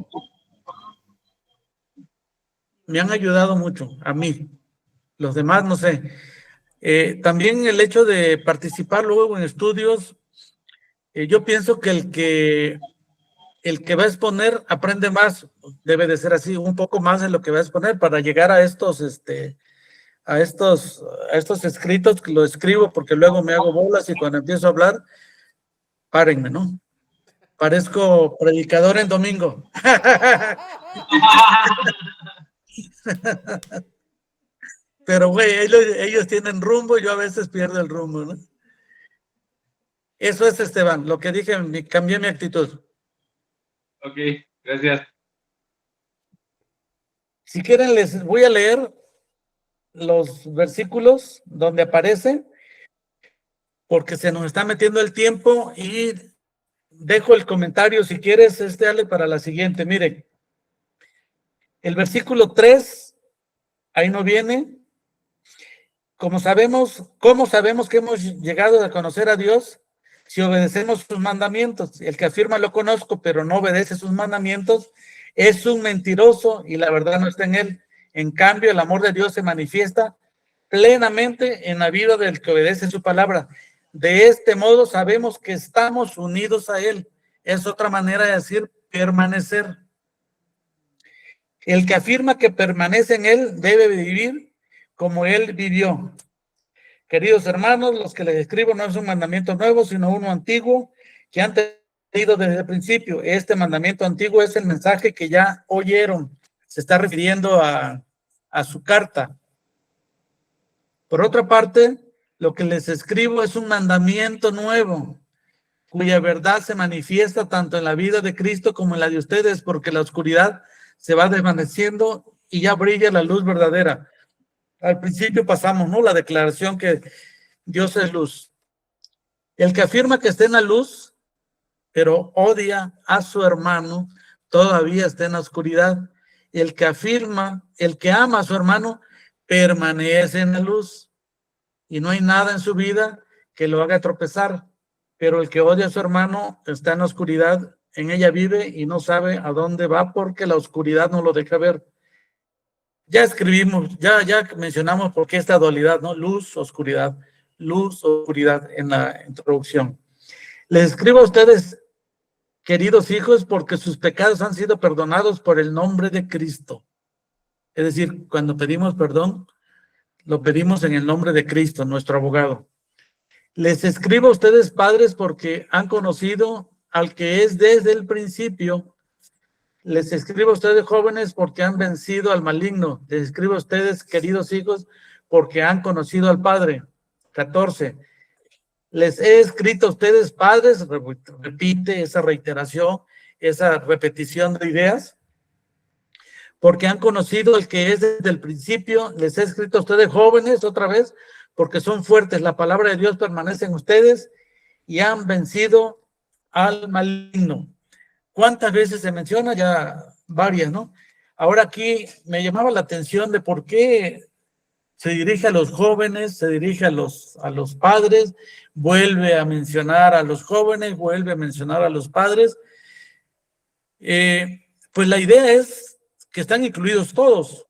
me han ayudado mucho, a mí. Los demás, no sé. También el hecho de participar luego en estudios, yo pienso que el que va a exponer aprende más, debe de ser así, un poco más de lo que va a exponer para llegar a estos escritos, que lo escribo porque luego me hago bolas y cuando empiezo a hablar, párenme, ¿no? Parezco predicador en domingo. Pero, güey, ellos tienen rumbo, yo a veces pierdo el rumbo, ¿no? Eso es, Esteban, lo que dije, cambié mi actitud. Ok, gracias. Si quieren, les voy a leer los versículos donde aparece, porque se nos está metiendo el tiempo y dejo el comentario, si quieres, Ale, para la siguiente. Miren, el versículo 3, ahí no viene. ¿Cómo sabemos que hemos llegado a conocer a Dios? Si obedecemos sus mandamientos. El que afirma lo conozco, pero no obedece sus mandamientos, es un mentiroso y la verdad no está en él. En cambio, el amor de Dios se manifiesta plenamente en la vida del que obedece su palabra. De este modo sabemos que estamos unidos a él. Es otra manera de decir permanecer. El que afirma que permanece en él debe vivir como él vivió. Queridos hermanos, los que les escribo no es un mandamiento nuevo, sino uno antiguo que han tenido desde el principio. Este mandamiento antiguo es el mensaje que ya oyeron. Se está refiriendo a a su carta. Por otra parte, lo que les escribo es un mandamiento nuevo, cuya verdad se manifiesta tanto en la vida de Cristo como en la de ustedes, porque la oscuridad se va desvaneciendo y ya brilla la luz verdadera. Al principio pasamos, ¿no?, la declaración que Dios es luz. El que afirma que está en la luz, pero odia a su hermano, todavía está en la oscuridad. El que ama a su hermano, permanece en la luz, y no hay nada en su vida que lo haga tropezar. Pero el que odia a su hermano está en la oscuridad, en ella vive y no sabe a dónde va porque la oscuridad no lo deja ver. Ya escribimos, ya mencionamos por qué esta dualidad, ¿no? Luz, oscuridad en la introducción. Les escribo a ustedes, queridos hijos, porque sus pecados han sido perdonados por el nombre de Cristo. Es decir, cuando pedimos perdón, lo pedimos en el nombre de Cristo, nuestro abogado. Les escribo a ustedes, padres, porque han conocido al que es desde el principio. Les escribo a ustedes, jóvenes, porque han vencido al maligno. Les escribo a ustedes, queridos hijos, porque han conocido al Padre. 14. Les he escrito a ustedes, padres, repite esa reiteración, esa repetición de ideas, porque han conocido al que es desde el principio. Les he escrito a ustedes, jóvenes, otra vez, porque son fuertes, la palabra de Dios permanece en ustedes y han vencido al maligno. ¿Cuántas veces se menciona? Ya varias, ¿no? Ahora aquí me llamaba la atención de por qué se dirige a los jóvenes, se dirige a los padres, vuelve a mencionar a los jóvenes, vuelve a mencionar a los padres. Pues la idea es que están incluidos todos.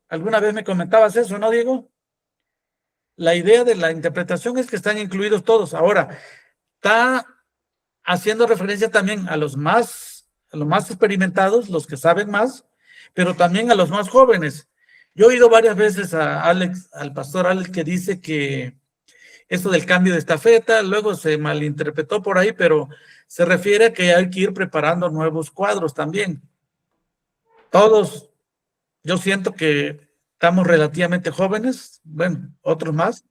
¿Alguna vez me comentabas eso, no, Diego? La idea de la interpretación es que están incluidos todos. Ahora, está haciendo referencia también a los más experimentados, los que saben más, pero también a los más jóvenes. Yo he oído varias veces al pastor Alex, que dice que esto del cambio de estafeta, luego se malinterpretó por ahí, pero se refiere a que hay que ir preparando nuevos cuadros también. Todos, yo siento que estamos relativamente jóvenes, bueno, otros más,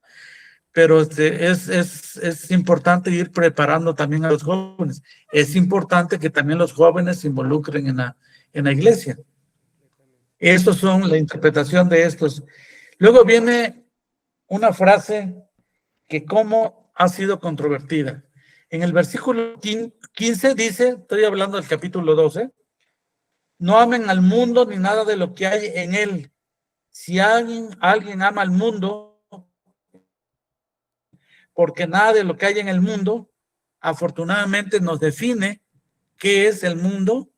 pero es importante ir preparando también a los jóvenes. Es importante que también los jóvenes se involucren en la iglesia. Estos son la interpretación de estos. Luego viene una frase que cómo ha sido controvertida. En el versículo 15 dice, estoy hablando del capítulo 12, no amen al mundo ni nada de lo que hay en él. Si alguien ama al mundo, porque nada de lo que hay en el mundo, afortunadamente, nos define qué es el mundo: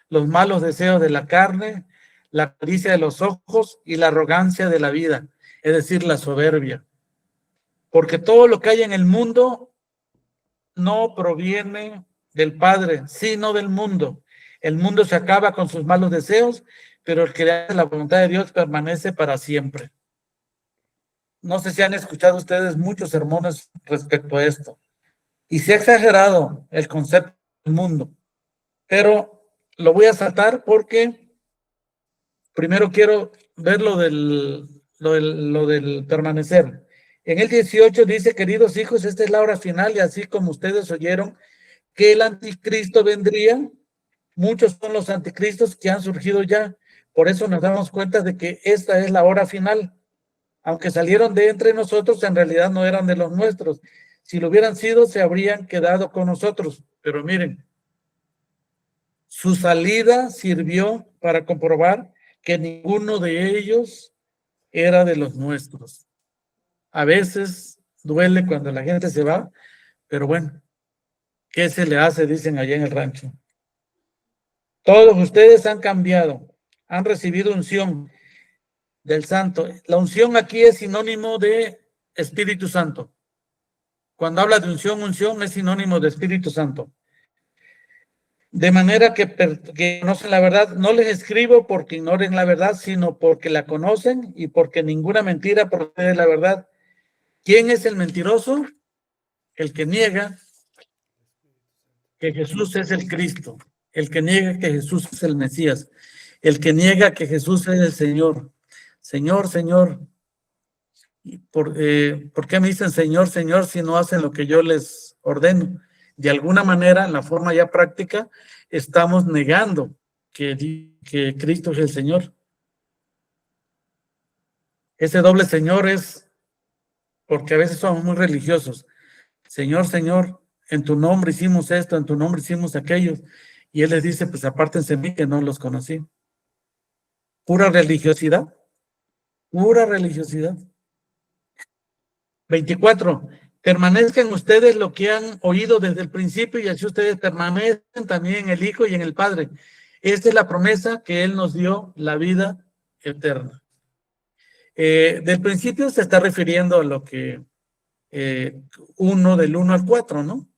los malos deseos de la carne, la codicia de los ojos y la arrogancia de la vida, es decir, la soberbia. Porque todo lo que hay en el mundo no proviene del Padre, sino del mundo. El mundo se acaba con sus malos deseos, pero el que hace la voluntad de Dios permanece para siempre. No sé si han escuchado ustedes muchos sermones respecto a esto. Y se ha exagerado el concepto del mundo. Pero lo voy a saltar porque primero quiero ver lo del permanecer. En el 18 dice, queridos hijos, esta es la hora final, y así como ustedes oyeron que el anticristo vendría, muchos son los anticristos que han surgido ya. Por eso nos damos cuenta de que esta es la hora final. Aunque salieron de entre nosotros, en realidad no eran de los nuestros. Si lo hubieran sido, se habrían quedado con nosotros. Pero miren, su salida sirvió para comprobar que ninguno de ellos era de los nuestros. A veces duele cuando la gente se va, pero bueno, ¿qué se le hace? Dicen allá en el rancho. Todos ustedes han cambiado, han recibido unción del Santo. La unción aquí es sinónimo de Espíritu Santo. Cuando habla de unción es sinónimo de Espíritu Santo. De manera que conocen la verdad. No les escribo porque ignoren la verdad, sino porque la conocen y porque ninguna mentira procede de la verdad. ¿Quién es el mentiroso? El que niega que Jesús es el Cristo, el que niega que Jesús es el Mesías. el que niega que Jesús es el Señor. Señor, Señor, ¿por qué me dicen Señor, Señor si no hacen lo que yo les ordeno? De alguna manera, en la forma ya práctica, estamos negando que Cristo es el Señor. Ese doble Señor es porque a veces somos muy religiosos. Señor, Señor, en tu nombre hicimos esto, en tu nombre hicimos aquello. Y Él les dice, pues apártense de mí que no los conocí. Pura religiosidad. Pura religiosidad. 24. Permanezcan ustedes lo que han oído desde el principio y así ustedes permanecen también en el Hijo y en el Padre. Esta es la promesa que Él nos dio, la vida eterna. Del principio se está refiriendo a lo que del 1 al 4, ¿no?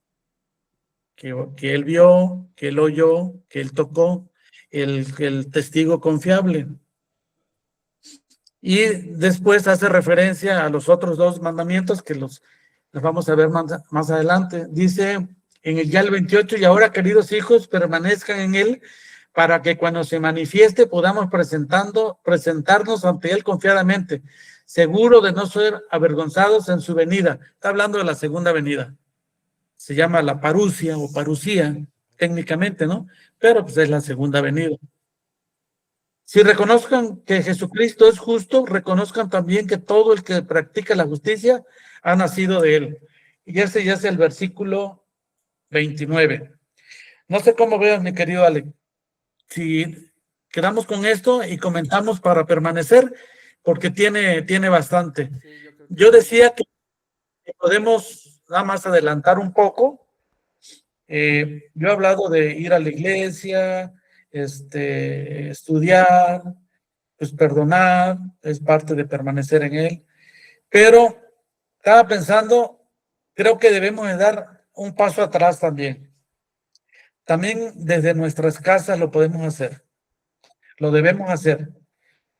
Que Él vio, que Él oyó, que Él tocó, el testigo confiable. Y después hace referencia a los otros 2 mandamientos que los vamos a ver más adelante. Dice en el 28, y ahora, queridos hijos, permanezcan en Él para que cuando se manifieste podamos presentarnos ante Él confiadamente, seguro de no ser avergonzados en su venida. Está hablando de la segunda venida. Se llama la parusia o parusía, técnicamente, ¿no? Pero pues es la segunda venida. Si reconozcan que Jesucristo es justo, reconozcan también que todo el que practica la justicia ha nacido de Él. Y ese ya es el versículo 29. No sé cómo veas, mi querido Alex. Si quedamos con esto y comentamos para permanecer, porque tiene bastante. Sí, yo creo que Yo decía que podemos nada más adelantar un poco. Yo he hablado de ir a la iglesia, estudiar, pues perdonar, es parte de permanecer en Él. Pero estaba pensando, creo que debemos de dar un paso atrás también. También desde nuestras casas lo podemos hacer. Lo debemos hacer.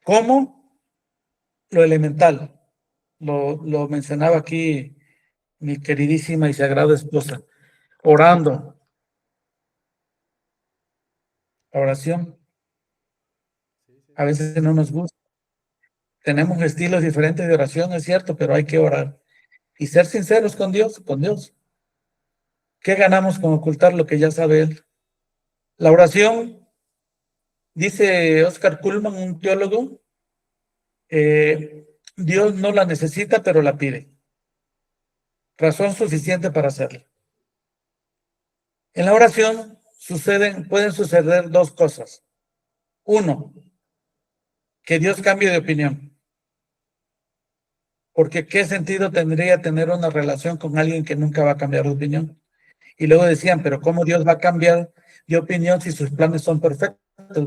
¿Cómo? Lo elemental. Lo mencionaba aquí mi queridísima y sagrada esposa. Orando. La oración. A veces no nos gusta. Tenemos estilos diferentes de oración, es cierto, pero hay que orar. Y ser sinceros con Dios, con Dios. ¿Qué ganamos con ocultar lo que ya sabe Él? La oración, dice Oscar Cullmann, un teólogo, Dios no la necesita, pero la pide. Razón suficiente para hacerla. En la oración pueden suceder 2 cosas. 1, que Dios cambie de opinión. Porque ¿qué sentido tendría tener una relación con alguien que nunca va a cambiar de opinión? Y luego decían, pero ¿cómo Dios va a cambiar de opinión si sus planes son perfectos?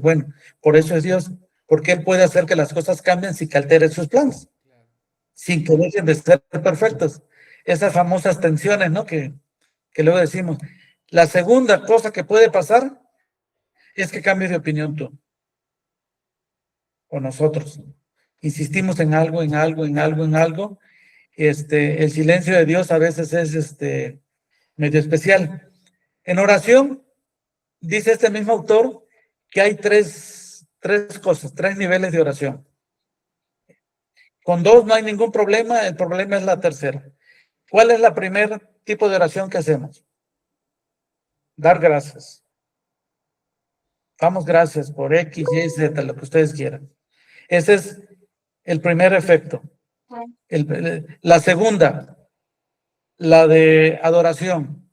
Bueno, por eso es Dios, porque Él puede hacer que las cosas cambien sin que alteren sus planes, sin que dejen de ser perfectos. Esas famosas tensiones, ¿no? Que luego decimos. La segunda cosa que puede pasar es que cambies de opinión tú o nosotros. Insistimos en algo. El silencio de Dios a veces es medio especial. En oración, dice este mismo autor que hay tres cosas, 3 niveles de oración. Con 2 no hay ningún problema, el problema es la tercera. ¿Cuál es la primer tipo de oración que hacemos? Dar gracias. Damos gracias por X, Y, Z, lo que ustedes quieran. Ese es el primer efecto. La segunda, la de adoración.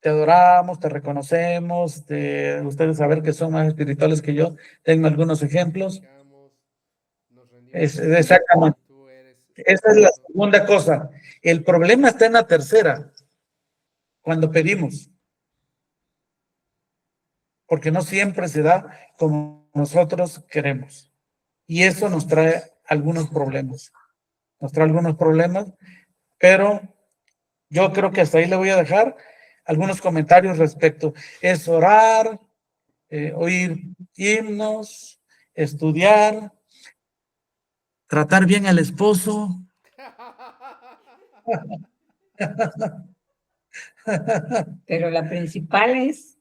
Te adoramos, te reconocemos, ustedes saber que son más espirituales que yo. Tengo algunos ejemplos. Exactamente. Esa es la segunda cosa. El problema está en la tercera, cuando pedimos. Porque no siempre se da como nosotros queremos. Y eso nos trae algunos problemas. Pero yo creo que hasta ahí le voy a dejar algunos comentarios respecto. Es orar, oír himnos, estudiar, tratar bien al esposo. Pero la principal es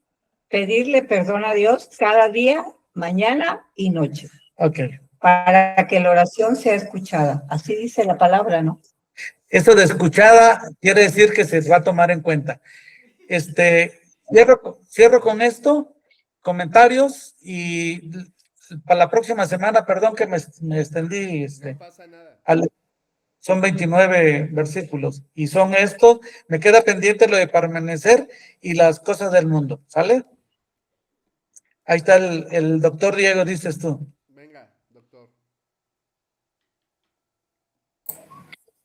pedirle perdón a Dios cada día mañana y noche, Ok. para que la oración sea escuchada. Así dice la palabra, ¿no? Eso de escuchada quiere decir que se va a tomar en cuenta. Cierro con esto, comentarios, y para la próxima semana, perdón que me extendí, No pasa nada. son 29 versículos y son estos, me queda pendiente lo de permanecer y las cosas del mundo, ¿sale? Ahí está el doctor Diego, dices tú. Venga, doctor.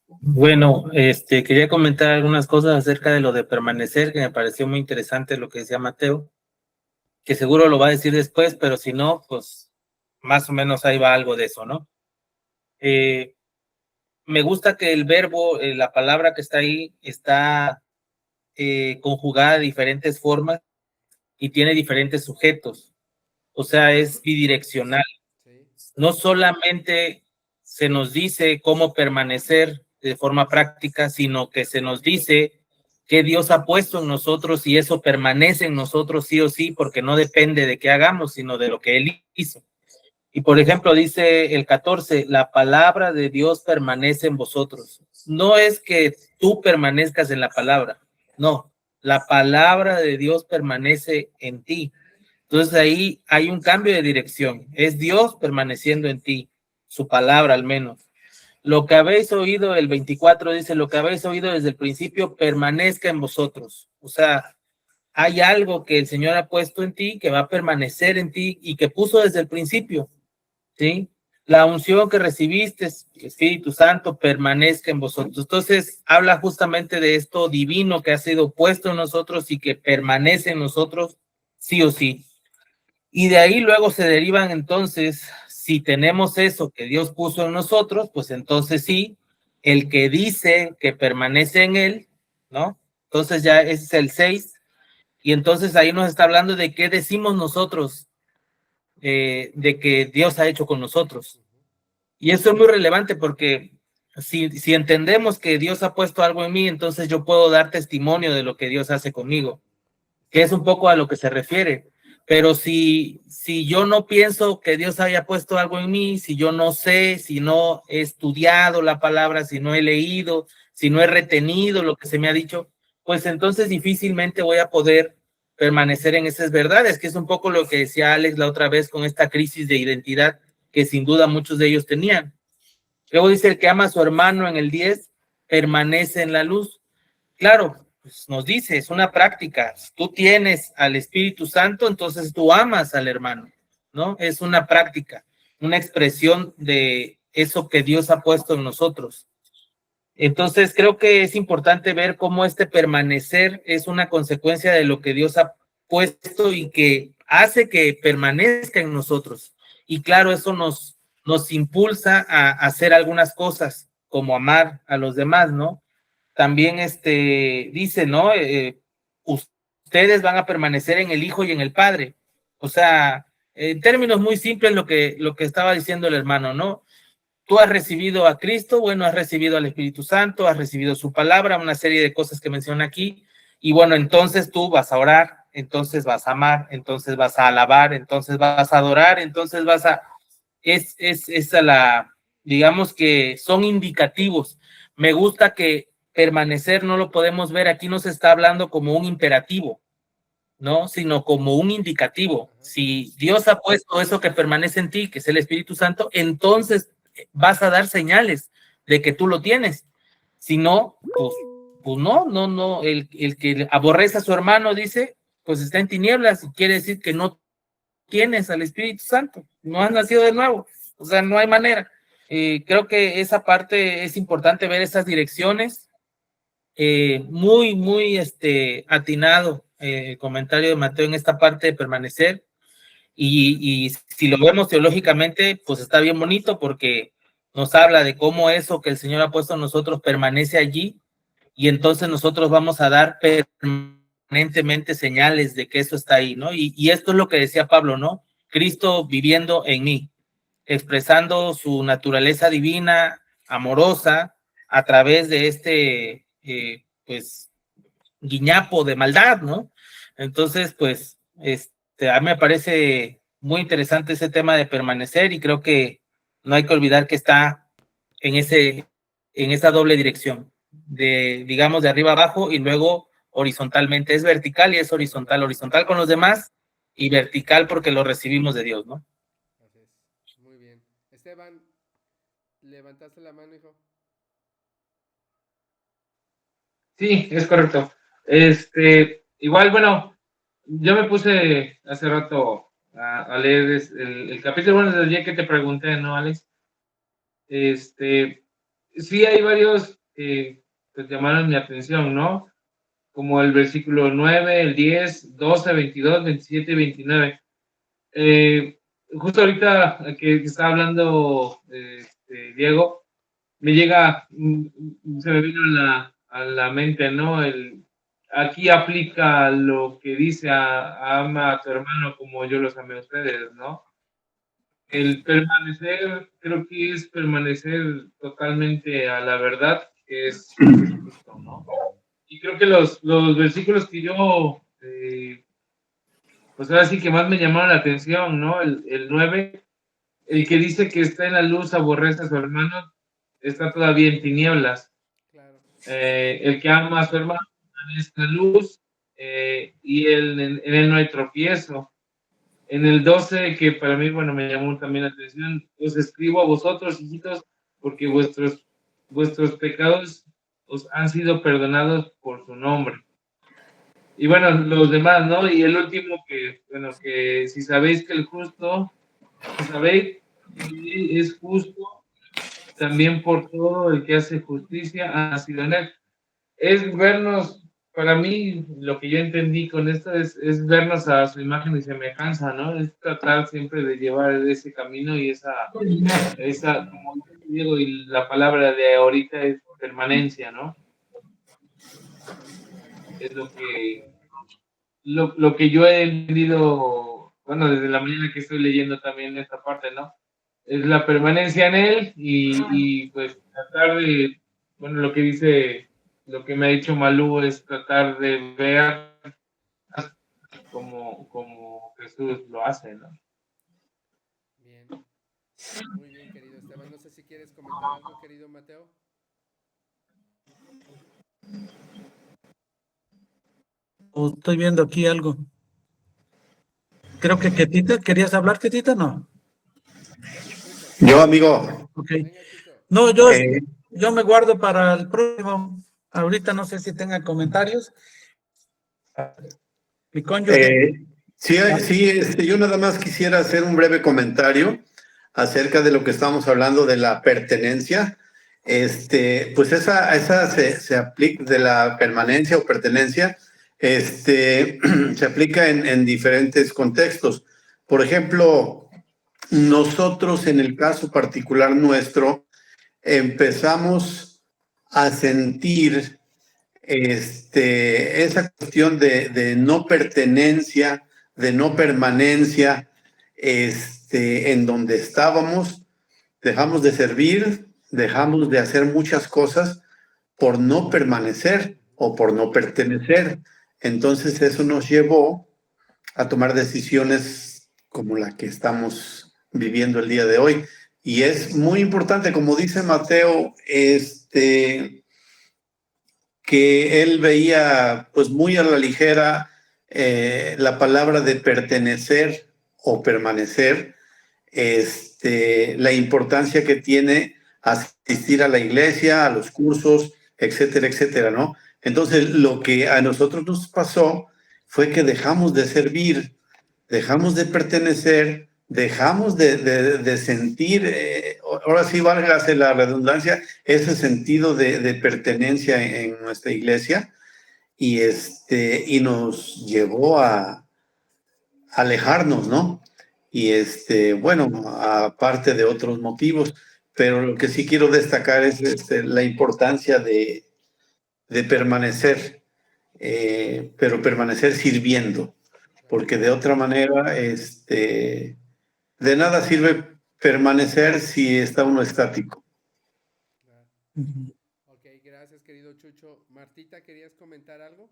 Bueno, quería comentar algunas cosas acerca de lo de permanecer, que me pareció muy interesante lo que decía Mateo, que seguro lo va a decir después, pero si no, pues más o menos ahí va algo de eso, ¿no? Me gusta que el verbo, la palabra que está ahí, está conjugada de diferentes formas y tiene diferentes sujetos. O sea, es bidireccional. Sí. No solamente se nos dice cómo permanecer de forma práctica, sino que se nos dice que Dios ha puesto en nosotros y eso permanece en nosotros sí o sí, porque no depende de qué hagamos, sino de lo que Él hizo. Y por ejemplo, dice el 14, la palabra de Dios permanece en vosotros. No es que tú permanezcas en la palabra, no, la palabra de Dios permanece en ti. Entonces ahí hay un cambio de dirección. Es Dios permaneciendo en ti, su palabra al menos. Lo que habéis oído, el 24 dice, lo que habéis oído desde el principio permanezca en vosotros. O sea, hay algo que el Señor ha puesto en ti, que va a permanecer en ti y que puso desde el principio, ¿sí? La unción que recibiste, el Espíritu Santo, permanezca en vosotros. Entonces, habla justamente de esto divino que ha sido puesto en nosotros y que permanece en nosotros, sí o sí. Y de ahí luego se derivan entonces, si tenemos eso que Dios puso en nosotros, pues entonces sí, el que dice que permanece en él, ¿no? Entonces ya ese es el 6, y entonces ahí nos está hablando de qué decimos nosotros, de que Dios ha hecho con nosotros. Y eso es muy relevante porque si entendemos que Dios ha puesto algo en mí, entonces yo puedo dar testimonio de lo que Dios hace conmigo, que es un poco a lo que se refiere. Pero si yo no pienso que Dios haya puesto algo en mí, si yo no sé, si no he estudiado la palabra, si no he leído, si no he retenido lo que se me ha dicho, pues entonces difícilmente voy a poder permanecer en esas verdades, que es un poco lo que decía Alex la otra vez con esta crisis de identidad que sin duda muchos de ellos tenían. Luego dice, el que ama a su hermano en el 10, permanece en la luz. Claro, pues nos dice, es una práctica. Tú tienes al Espíritu Santo, entonces tú amas al hermano, ¿no? Es una práctica, una expresión de eso que Dios ha puesto en nosotros. Entonces, creo que es importante ver cómo este permanecer es una consecuencia de lo que Dios ha puesto y que hace que permanezca en nosotros. Y claro, eso nos impulsa a hacer algunas cosas, como amar a los demás, ¿no? También dice, ¿no? Ustedes van a permanecer en el Hijo y en el Padre. O sea, en términos muy simples lo que estaba diciendo el hermano, ¿no? Tú has recibido a Cristo, bueno, has recibido al Espíritu Santo, has recibido su palabra, una serie de cosas que menciona aquí, y bueno, entonces tú vas a orar, entonces vas a amar, entonces vas a alabar, entonces vas a adorar, entonces vas a... Es a la, digamos que son indicativos. Me gusta que permanecer no lo podemos ver, aquí no se está hablando como un imperativo, ¿no? Sino como un indicativo. Si Dios ha puesto eso que permanece en ti, que es el Espíritu Santo, entonces vas a dar señales de que tú lo tienes. Si no, pues no. El que aborrece a su hermano, dice, pues está en tinieblas, y quiere decir que no tienes al Espíritu Santo, no has nacido de nuevo, o sea, no hay manera. Creo que esa parte es importante ver esas direcciones. Muy atinado el comentario de Mateo en esta parte de permanecer. Y si lo vemos teológicamente, pues está bien bonito porque nos habla de cómo eso que el Señor ha puesto en nosotros permanece allí, y entonces nosotros vamos a dar permanentemente señales de que eso está ahí, ¿no? Y esto es lo que decía Pablo, ¿no? Cristo viviendo en mí, expresando su naturaleza divina, amorosa, a través de pues, guiñapo de maldad, ¿no? Entonces, pues, a mí me parece muy interesante ese tema de permanecer y creo que no hay que olvidar que está en esa doble dirección, digamos, de arriba abajo y luego horizontalmente. Es vertical y es horizontal. Horizontal con los demás y vertical porque lo recibimos de Dios, ¿no? Así es. Muy bien. Esteban, ¿levantaste la mano, hijo? Sí, es correcto. Igual, bueno, yo me puse hace rato a leer el capítulo, bueno, desde el día que te pregunté, ¿no, Alex? Sí hay varios que pues, llamaron mi atención, ¿no? Como el versículo 9, el 10, 12, 22, 27 y 29. Justo ahorita que está hablando Diego, me llega, se me vino a la mente, ¿no? Aquí aplica lo que dice ama a tu hermano como yo los amé a ustedes, ¿no? El permanecer, creo que es permanecer totalmente a la verdad, que es Jesucristo, ¿no? Y creo que los versículos que yo, pues ahora sí que más me llamaron la atención, ¿no? El 9, el que dice que está en la luz, aborrece a su hermano, está todavía en tinieblas. Claro. El que ama a su hermano es la luz y en él no hay tropiezo. En el 12, que para mí, bueno, me llamó también la atención, os escribo a vosotros, hijitos, porque vuestros pecados os han sido perdonados por su nombre. Y bueno, los demás, ¿no? Y el último que, bueno, que si sabéis que el justo, si sabéis que es justo, también por todo el que hace justicia ha nacido en él. Es vernos, para mí, lo que yo entendí con esto es vernos a su imagen y semejanza, ¿no? Es tratar siempre de llevar ese camino y como digo, y la palabra de ahorita es permanencia, ¿no? Es lo que yo he entendido, bueno, desde la mañana que estoy leyendo también esta parte, ¿no? Es la permanencia en él y pues tratar de, bueno, lo que dice, lo que me ha dicho Malú es tratar de ver como Jesús lo hace, ¿no? Bien. Muy bien, querido Esteban. No sé si quieres comentar algo, querido Mateo. Estoy viendo aquí algo. Creo que Ketita, ¿querías hablar, Ketita? No. Chucho. Yo, amigo, Ok. Venga, Chucho. No, eh, yo me guardo para el próximo. Ahorita no sé si tengan comentarios. Mi cónyuge. sí, sí, yo nada más quisiera hacer un breve comentario acerca de lo que estamos hablando de la pertenencia. Pues esa se aplica de la permanencia o pertenencia, se aplica en diferentes contextos. Por ejemplo, nosotros en el caso particular nuestro, empezamos a sentir esa cuestión de no pertenencia, de no permanencia, en donde estábamos, dejamos de servir, dejamos de hacer muchas cosas por no permanecer o por no pertenecer. Entonces eso nos llevó a tomar decisiones como la que estamos viviendo el día de hoy. Y es muy importante, como dice Mateo, que él veía pues muy a la ligera la palabra de pertenecer o permanecer, la importancia que tiene asistir a la iglesia, a los cursos, etcétera, etcétera, ¿no? Entonces, lo que a nosotros nos pasó fue que dejamos de servir, dejamos de pertenecer, dejamos de sentir, ahora sí, válgase la redundancia, ese sentido de pertenencia en nuestra iglesia y nos llevó a alejarnos, ¿no? Y bueno, aparte de otros motivos, pero lo que sí quiero destacar es la importancia de permanecer, pero permanecer sirviendo, porque de otra manera, de nada sirve permanecer si está uno estático. Claro. Ujú. Ok, gracias, querido Chucho. Martita, ¿querías comentar algo?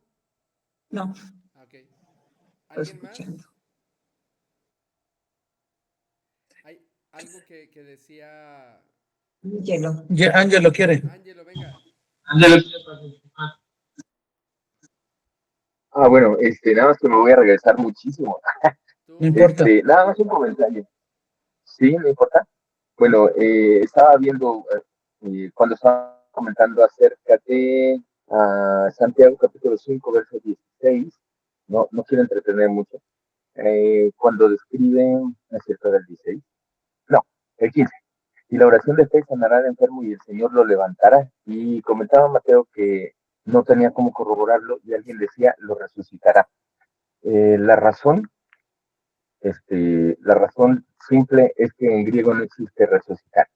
No, Ok. estoy ¿Alguien más? escuchando. algo que decía Ángelo. Ya, Ángel lo quiere. Ángelo, venga. Ángelo quiere participar. Bueno, nada más que me voy a regresar muchísimo. Tú, No importa. Nada más un comentario. Sí, no importa. Bueno, estaba viendo cuando estaba comentando acerca de Santiago capítulo 5 verso 16. No quiero entretener mucho. Cuando describen, ¿no es cierto, del 16? No, el 15. Y la oración de fe sanará al enfermo y el Señor lo levantará. Y comentaba Mateo que no tenía cómo corroborarlo y alguien decía, lo resucitará. La razón, la razón simple es que en griego no existe resucitar.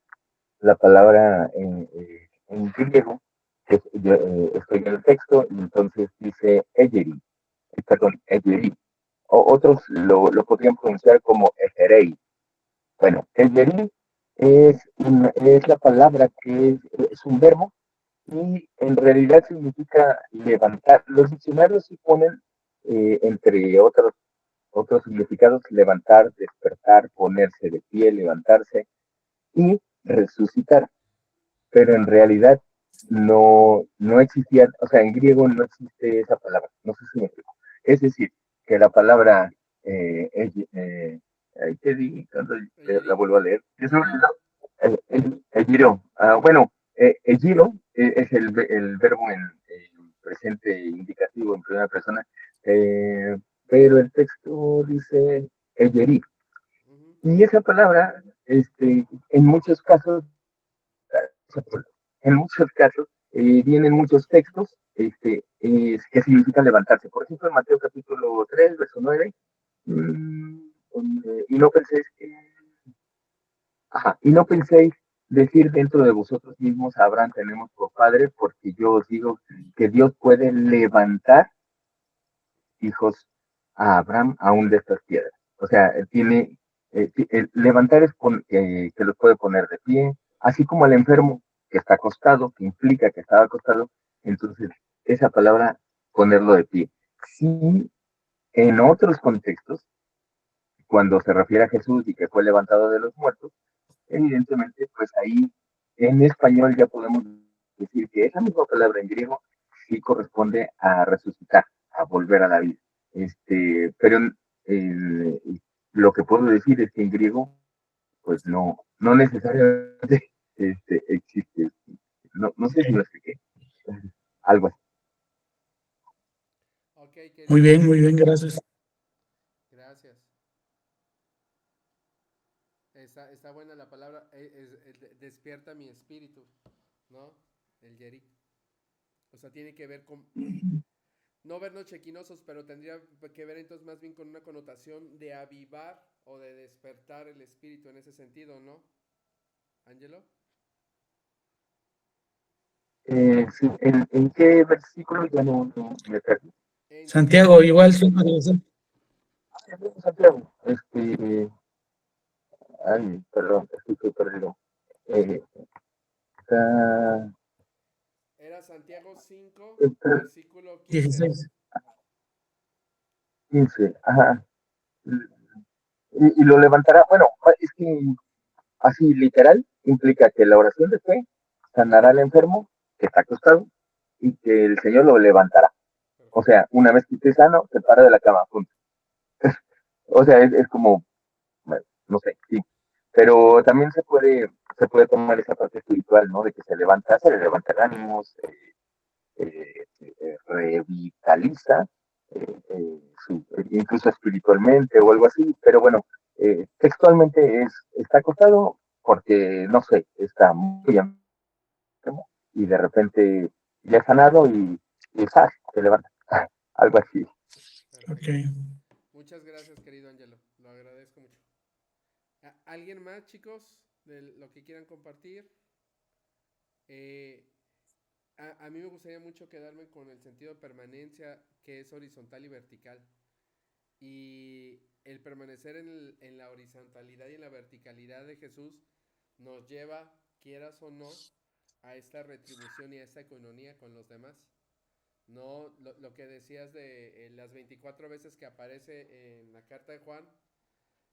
La palabra en griego, yo, estoy en el texto y entonces dice egeri, perdón, egeri. O otros lo podrían pronunciar como egerei. Bueno, egeri es la palabra que es un verbo y en realidad significa levantar. Los diccionarios sí ponen, entre otros significados, levantar, despertar, ponerse de pie, levantarse y resucitar, pero en realidad no existía, o sea, en griego no existe esa palabra, no sé si me explico. Es decir, que la palabra, ¿qué digo? La vuelvo a leer. Es el giro. Bueno, el giro es el verbo en presente indicativo en primera persona, pero el texto dice el ujú. y esa palabra, en muchos casos, vienen muchos textos que significan levantarse. Por ejemplo, en Mateo capítulo 3 verso 9, mmm, y no penséis y no penséis decir dentro de vosotros mismos, Abraham tenemos por padre, porque yo os digo que Dios puede levantar hijos a Abraham aún de estas piedras. O sea, el levantar es que los puede poner de pie, así como el enfermo que está acostado, que implica que estaba acostado, entonces esa palabra, ponerlo de pie. Sí, en otros contextos, cuando se refiere a Jesús y que fue levantado de los muertos, evidentemente, pues ahí en español ya podemos decir que esa misma palabra en griego sí corresponde a resucitar, a volver a la vida. Pero eh, lo que puedo decir es que en griego, pues no necesariamente existe. No sé si lo expliqué. Algo así. Ok, querido. Muy bien, gracias. Gracias. Está buena la palabra. Despierta mi espíritu, ¿no? El Yeri. O sea, tiene que ver con no vernos chequinosos, pero tendría que ver entonces más bien con una connotación de avivar o de despertar el espíritu en ese sentido, ¿no? Ángelo. Sí, ¿en qué versículo? Ya no me perdí. En Santiago, Santiago. igual, siempre debe ser. Santiago. Ay, perdón, estoy perdido. Eh, está, Era Santiago 5 está versículo 15, ¿no? 16. 15, ajá. Y lo levantará. Bueno, es que así literal implica que la oración de fe sanará al enfermo que está acostado y que el Señor lo levantará. O Perfecto. sea, una vez que esté sano, se para de la cama, punto. O sea, es como, bueno, no sé, sí. Pero también se puede tomar esa parte espiritual, ¿no? De que se le levanta el ánimo, revitaliza, incluso espiritualmente o algo así, pero bueno, textualmente está acostado porque, no sé, está muy enfermo y de repente ya ha sanado y ¡zas! Se levanta, algo así. Ok. Perfecto. Muchas gracias, querido Ángelo. Lo agradezco mucho. ¿Alguien más, chicos, de lo que quieran compartir? Eh, a mí me gustaría mucho quedarme con el sentido de permanencia que es horizontal y vertical. Y el permanecer en la horizontalidad y en la verticalidad de Jesús nos lleva, quieras o no, a esta retribución y a esta economía con los demás. No, lo que decías de las 24 veces que aparece en la carta de Juan,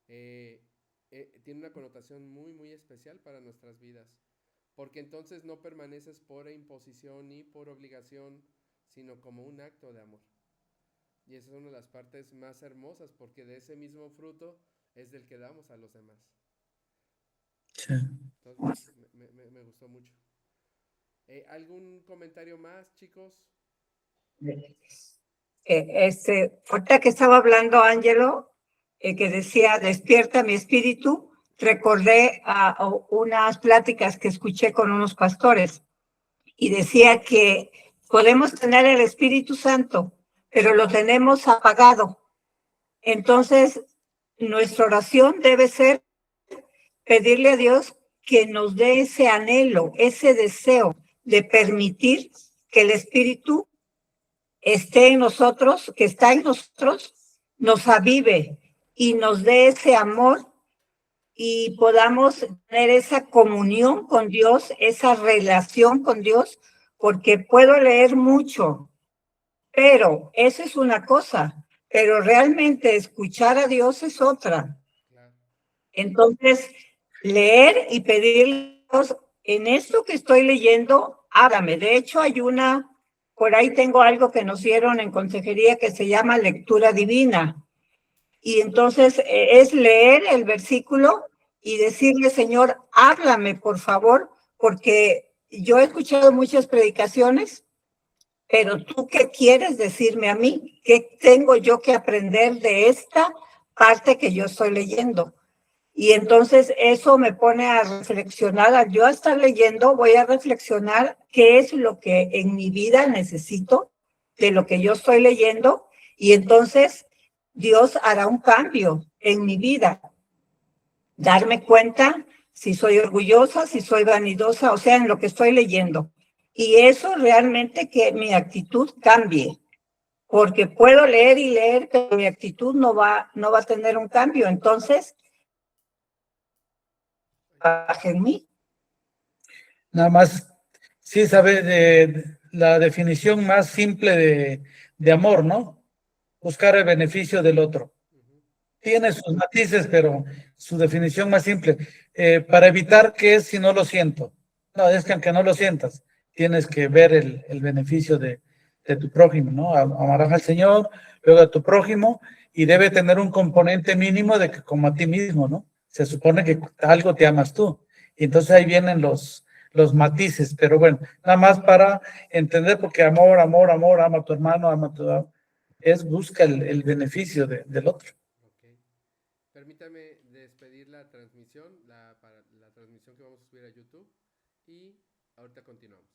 eh, tiene una connotación muy, muy especial para nuestras vidas. Porque entonces no permaneces por imposición ni por obligación, sino como un acto de amor. Y esa es una de las partes más hermosas, porque de ese mismo fruto es del que damos a los demás. Sí. Entonces me gustó mucho. ¿Algún comentario más, chicos? Ahorita que estaba hablando Ángelo, que decía, despierta mi espíritu, recordé a unas pláticas que escuché con unos pastores y decía que podemos tener el Espíritu Santo, pero lo tenemos apagado. Entonces, nuestra oración debe ser pedirle a Dios que nos dé ese anhelo, ese deseo de permitir que el Espíritu esté en nosotros, que está en nosotros, nos avive y nos dé ese amor y podamos tener esa comunión con Dios, esa relación con Dios, porque puedo leer mucho, pero eso es una cosa, pero realmente escuchar a Dios es otra. Claro. Entonces, leer y pedirle a Dios, en esto que estoy leyendo, háblame. De hecho, por ahí tengo algo que nos dieron en consejería que se llama lectura divina. Y entonces es leer el versículo y decirle, Señor, háblame, por favor, porque yo he escuchado muchas predicaciones, pero tú, ¿qué quieres decirme a mí? ¿Qué tengo yo que aprender de esta parte que yo estoy leyendo? Y entonces eso me pone a reflexionar. Al yo estar leyendo, voy a reflexionar qué es lo que en mi vida necesito de lo que yo estoy leyendo. Y entonces Dios hará un cambio en mi vida. Darme cuenta si soy orgullosa, si soy vanidosa, o sea, en lo que estoy leyendo. Y eso realmente que mi actitud cambie. Porque puedo leer y leer, pero mi actitud no va a tener un cambio. Entonces, en mí. Nada más, sí sabe de la definición más simple de amor, ¿no? Buscar el beneficio del otro. Tiene sus matices, pero su definición más simple. Para evitar que es si no lo siento. No, es que aunque no lo sientas, tienes que ver el beneficio de tu prójimo, ¿no? Amarás al Señor, luego a tu prójimo, y debe tener un componente mínimo de que como a ti mismo, ¿no? Se supone que algo te amas tú. Y entonces ahí vienen los matices, pero bueno, nada más para entender, porque amor, amor, amor, ama a tu hermano, ama a tu... busca el beneficio del otro. Okay. Permítame despedir la transmisión, la transmisión que vamos a subir a YouTube y ahorita continuamos.